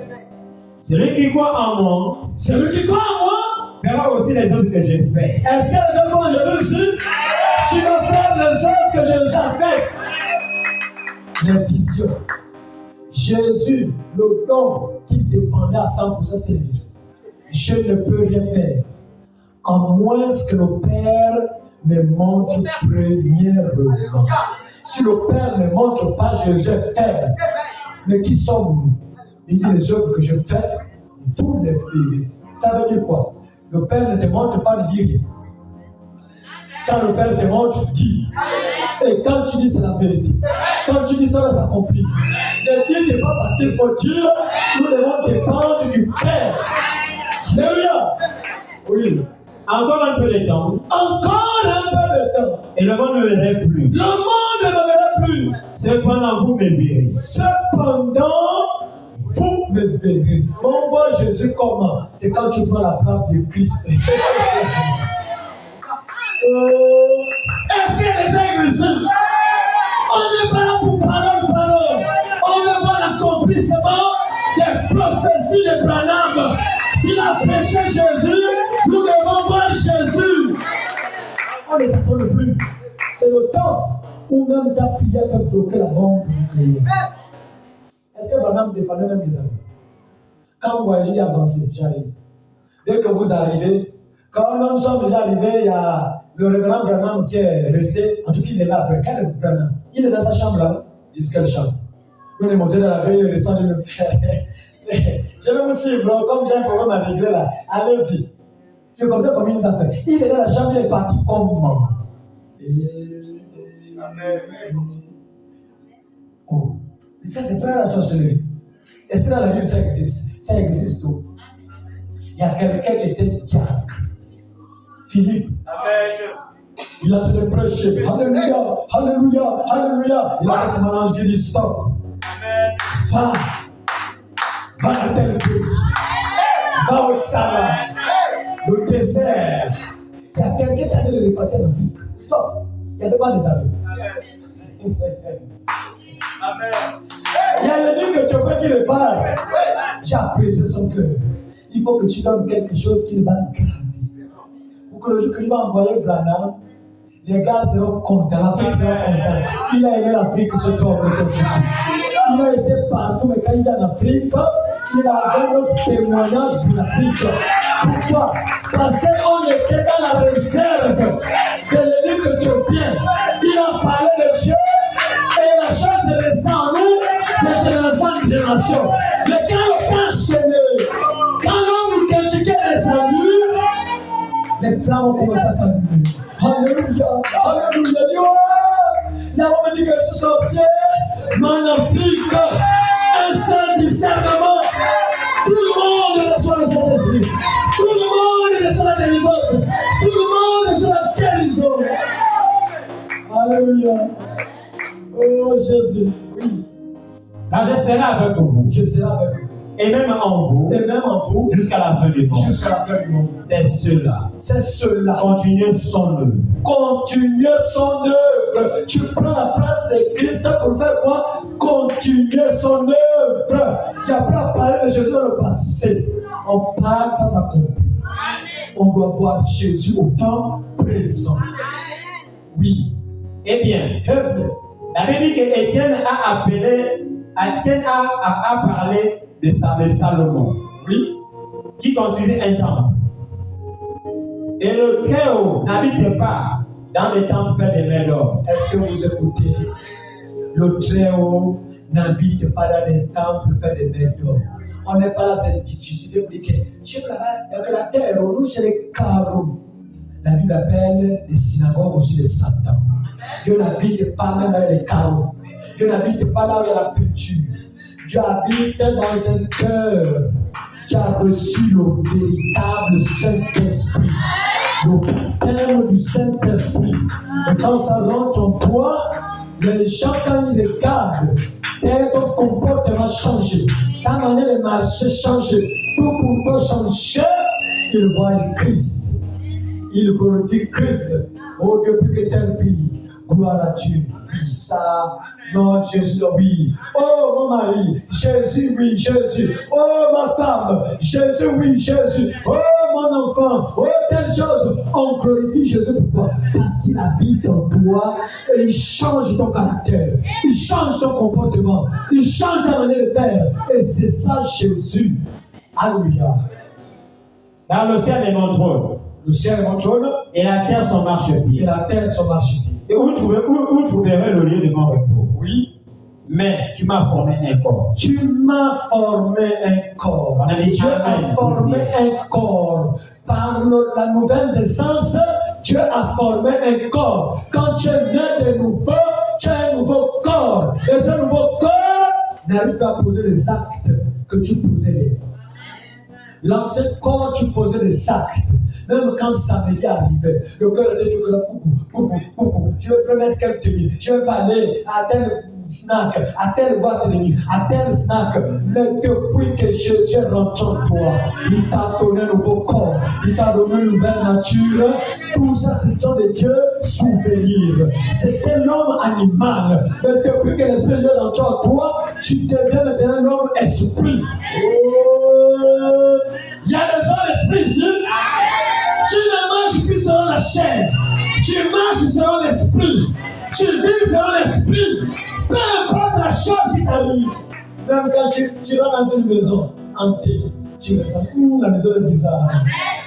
Celui qui croit en moi, fera aussi les œuvres que j'ai faites. Est-ce que les gens croient en Jésus ici? Tu vas faire les œuvres que Jésus a faites. Les visions. Jésus, le don qui dépendait à 100%, c'était les visions. Je ne peux rien faire, à moins que le Père me montre premièrement. Si le Père ne montre pas, Jésus est faible. Mais qui sommes-nous? Il dit les œuvres que je fais, vous les verrez. Ça veut dire quoi? Le Père ne te montre pas de dire. Quand le Père te montre, dis. Et quand tu dis, c'est la vérité. Quand tu dis, ça va s'accomplir. Ne dis pas parce qu'il faut dire, nous devons dépendre du Père. Alléluia. Oui. Encore un peu de temps. Et le monde ne verrait plus. Cependant, vous me verrez. On voit Jésus comment? C'est quand tu prends la place de Christ. Est-ce qu'il y a des églises ici? On n'est pas là pour parole. On veut voir l'accomplissement des prophéties de Branham. S'il a prêché Jésus, nous devons voir Jésus. On ne t'attend plus. C'est le temps où même ta prière peut bloquer la bombe nucléaire. Est-ce que Branham dépendait même des amis? Quand vous voyagez avancé, j'arrive. Dès que vous arrivez, quand nous sommes déjà arrivés, il y a le révérend Branham qui est resté. En tout cas, il est là après. Quel est Branham? Il est dans sa chambre là-bas. Il dit quelle chambre? Nous, on est monté dans la veille, il est descendu le faire. Je vais vous suivre, comme j'ai un problème à régler là. Allez-y. C'est comme ça qu'on nous a fait. Il est dans la chambre, il est parti comment? Amen. Oh. Et ça, c'est pas la sorcellerie. Est-ce que dans la Bible, ça existe? Ça existe tout. Il y a quelqu'un qui était diacre. Philippe. Amen. Il a tenu prêcher. Alléluia, alléluia, alléluia. Il a fait son ange qui dit stop. Amen. Va dans tel pays. Va au Sahara. Le désert. Il y a quelqu'un qui a allé le répartir en Afrique. Stop. Il n'y avait pas des amis. Amen. Il y a le livre que tu veux qu'il parle. J'ai apprécié son cœur. Il faut que tu donnes quelque chose qu'il va garder. Pour que le jour que tu vas envoyer Branham, les gars seront contents, l'Afrique sera contente. Il a aimé l'Afrique, ce homme, comme tu dis. Il a été partout, mais quand il est en Afrique, il a un autre témoignage pour l'Afrique. Pourquoi? Parce qu'on était dans la réserve de l'Église éthiopien. Il a parlé de Dieu et la chose est flammes ont commencé à s'allumer. Alléluia, alléluia. La Bible dit que ce sorcier m'en applique un seul discernement. Tout le monde reçoit le Saint-Esprit. Tout le monde reçoit la délivrance. Tout le monde reçoit la guérison. Alléluia. Oh Jésus, oui. Car je serai avec vous. Je serai avec vous. Et même en vous. Et même en vous. Jusqu'à la fin du monde. Jusqu'à la fin du monde. C'est cela. C'est cela. Continuez son œuvre. Continuez son œuvre. Tu prends la place de Christ pour faire quoi? Continuer son œuvre. Il n'y a pas à parler de Jésus dans le passé. On parle, ça s'accomplit. On doit voir Jésus au temps présent. Oui. Eh bien, la Bible dit qu'Étienne a appelé, Étienne a parlé de Salomon. Oui. Qui construisait un temple. Et le Très-Haut n'habite pas dans les temples faits de mains d'or. Est-ce que vous écoutez? Le Très-Haut n'habite pas dans les temples faits de mains d'or. On n'est pas là, c'est une justifier pour dire que chez là-bas, il n'y a que la terre, nous, c'est les carreaux. La Bible appelle les synagogues aussi des Satan. Dieu n'habite pas même dans les carreaux. Dieu n'habite pas là où il y a la peinture. Dieu habite dans un cœur qui a reçu le véritable Saint-Esprit. Le baptême du Saint-Esprit. Et quand ça rentre en toi, les gens, quand ils regardent, ton comportement change, ta manière de marcher change, tout pour toi changer, ils voient Christ. Ils glorifient Christ. Oh, depuis que tel pays, gloire à Dieu. Oui, ça. Non, Jésus, oui. Oh, mon mari, Jésus, oui, Jésus. Oh, ma femme, Jésus, oui, Jésus. Oh, mon enfant, oh, telle chose. On glorifie Jésus. Pourquoi? Parce qu'il habite en toi et il change ton caractère. Il change ton comportement. Il change ta manière de faire. Et c'est ça, Jésus. Alléluia. Car le ciel est mon trône. Le ciel est mon trône. Et la terre son marchepied. Et la terre son marchepied. Et où trouverai le lieu de mon repos? Oui. Mais tu m'as formé un corps. Tu m'as formé un corps. Dieu a formé un corps. Par la nouvelle naissance, Dieu a formé un corps. Quand tu es né de nouveau, tu as un nouveau corps. Et ce nouveau corps n'arrive pas à poser les actes que tu posais les. L'ancien corps, tu posais des actes. Même quand samedi arrivait, le cœur de Dieu coucou. Je vais promettre quelques tenue. Je vais pas aller à tel snack, à telle boîte de nuit, à tel snack. Mais depuis que Jésus est rentré en toi, il t'a donné un nouveau corps, il t'a donné une nouvelle nature. Tout ça, ce sont des vieux souvenirs. C'était l'homme animal. Mais depuis que l'Esprit de Dieu est rentré en toi, tu deviens maintenant un homme esprit. Il y a des hommes esprits ici. Tu ne marches plus selon la chair. Tu marches selon l'esprit. Tu vis selon l'esprit. Peu importe la chose qui t'arrive. Même quand tu vas dans une maison hantée, tu ressens, la maison est bizarre.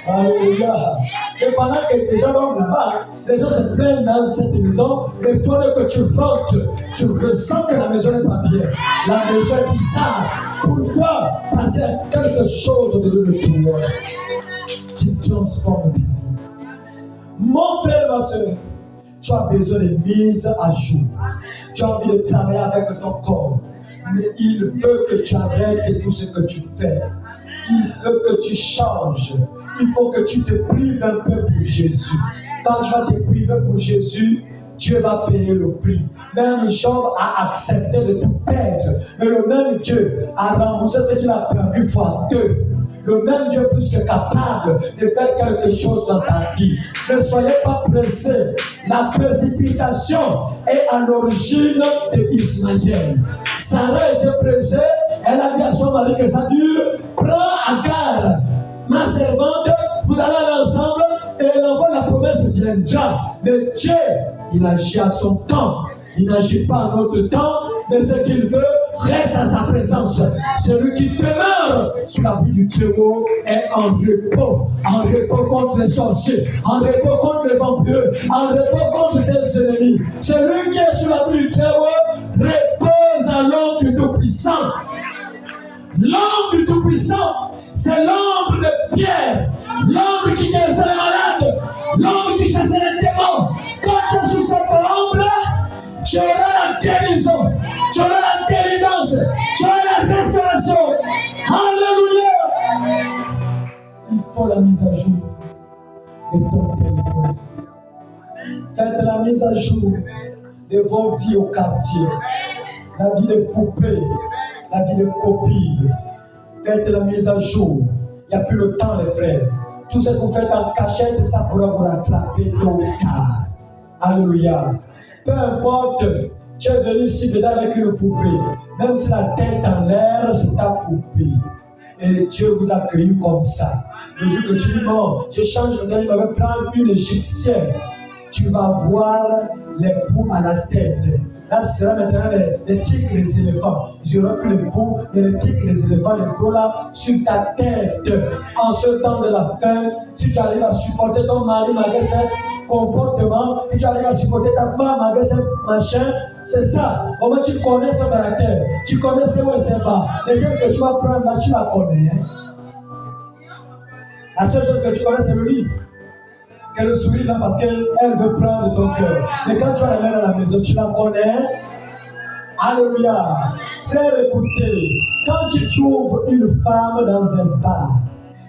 Alléluia. Et pendant que les gens vont là-bas, les gens se plaignent dans cette maison, mais toi, dès que tu rentres, tu ressens que la maison n'est pas bien. La maison est bizarre. Pourquoi? Parce qu'il y a quelque chose de toi qui transforme ta vie. Mon frère, ma soeur, tu as besoin de mise à jour. Tu as envie de travailler avec ton corps. Mais il veut que tu arrêtes tout ce que tu fais. Il veut que tu changes. Il faut que tu te prives un peu pour Jésus. Quand tu vas te priver pour Jésus, Dieu va payer le prix. Même Job a accepté de tout perdre. Mais le même Dieu a remboursé ce qu'il a perdu fois 2. Le même Dieu est plus que capable de faire quelque chose dans ta vie. Ne soyez pas pressés. La précipitation est à l'origine d'Ismaël. Sarah était pressée. Elle a dit à son mari que ça dure. Prends Agar, ma servante, vous allez aller ensemble et l'envoi de la promesse viendra. Mais Dieu, il agit à son temps. Il n'agit pas à notre temps, mais ce qu'il veut reste à sa présence. Celui qui demeure sous l'abri du Très-Haut est en repos contre les sorciers, en repos contre les vampires, en repos contre les ennemis. Celui qui est sous l'abri du Très-Haut repose à l'ombre du Tout-Puissant. L'ombre du Tout-Puissant, c'est l'ombre de Pierre. l'ombre qui guérissait les malades, l'ombre qui chassait les démons. Quand tu es sous cette ombre, tu auras la guérison, tu auras la délivrance, tu auras la restauration. Alléluia. Il faut la mise à jour de ton téléphone. Faites la mise à jour de vos vies au quartier. La vie de poupées, la vie de copines. Faites la mise à jour. Il n'y a plus le temps, les frères. Tout ce que vous faites en cachette, ça pourra vous rattraper tôt ou tard. Alléluia. Peu importe, tu es venu ici dedans avec une poupée. Même si la tête en l'air, c'est ta poupée. Et Dieu vous a accueilli comme ça. Le jour que tu dis, bon, je change, je vais prendre une égyptienne. Tu vas voir les poux à la tête. Là, ce sera maintenant les tigres des éléphants. Il n'y aura plus les poux, mais les tigres des éléphants, les gros là, sur ta tête. En ce temps de la fin, si tu arrives à supporter ton mari, malgré ce comportement, si tu arrives à supporter ta femme, malgré ce machin, c'est ça. Au moins, tu connais son caractère. Tu connais ses hauts et ses bas. Les celles que tu vas prendre là, tu la connais. Hein? La seule chose que tu connais, c'est le lit. qu'elle sourit là parce qu'elle veut prendre ton cœur. Mais quand tu vas la mettre à la maison, tu la connais. Alléluia. Frère, écoutez, quand tu trouves une femme dans un bar,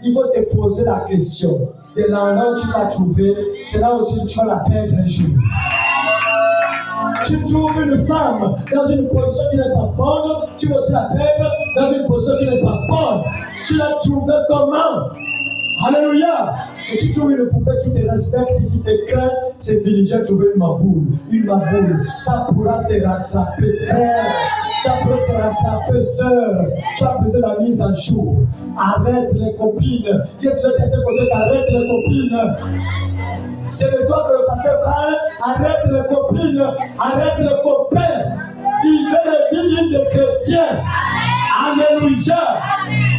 il faut te poser la question. De l'endroit où tu vas trouver, c'est là aussi que tu vas la perdre un jour. Tu trouves une femme dans une position qui n'est pas bonne, tu vas aussi la perdre dans une position qui n'est pas bonne. Tu l'as trouvée comment? Alléluia. Et tu trouves une poupée qui te respecte et qui te craint, c'est fini, j'ai trouvé une maboule. Une maboule, ça pourra te rattraper, frère. Ça pourra te rattraper, sœur. Tu as besoin de la mise en jour. Arrête les copines. Qu'est-ce que tu as dit côté? Arrête les copines. C'est de toi que le pasteur parle. Arrête les copines. Arrête les copains. Vivez les vies dignes des chrétiens. Alléluia.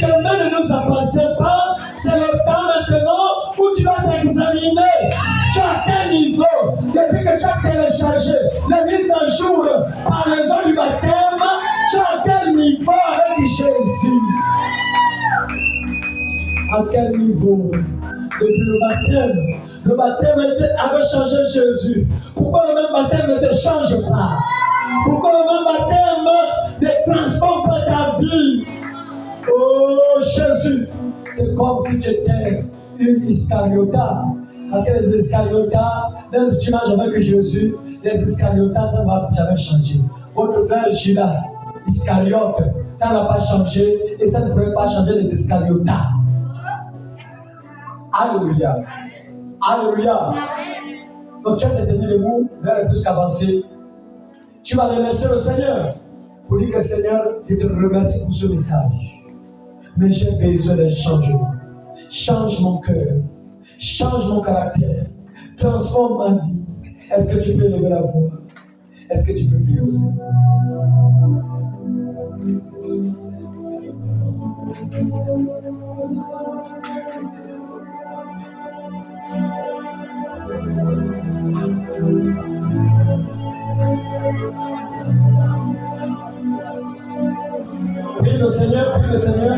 Demain ne nous appartient pas. C'est le temps maintenant où tu vas t'examiner. Tu as quel niveau? Depuis que tu as téléchargé la mise à jour par les eaux du baptême, tu as quel niveau avec Jésus? À quel niveau? Depuis le baptême avait changé Jésus. Pourquoi le même baptême ne te change pas? Pourquoi le même baptême ne transforme pas ta vie? Oh Jésus, c'est comme si tu étais une Iscariota. Parce que les Iscariotas, même si tu marches avec Jésus, les Iscariotas, ça ne va jamais changer. Votre frère Judas, Iscariote, ça n'a pas changé et ça ne pourrait pas changer les Iscariotas. Alléluia. Alléluia. Donc tu as te tenir debout, l'heure est plus qu'avancée. Tu vas remercier le Seigneur pour dire que Seigneur, je te remercie pour ce message. Mais j'ai besoin d'un changement. Change mon cœur. Change mon caractère. Transforme ma vie. Est-ce que tu peux lever la voix? Est-ce que tu peux prier aussi? Prie le Seigneur, prie le Seigneur.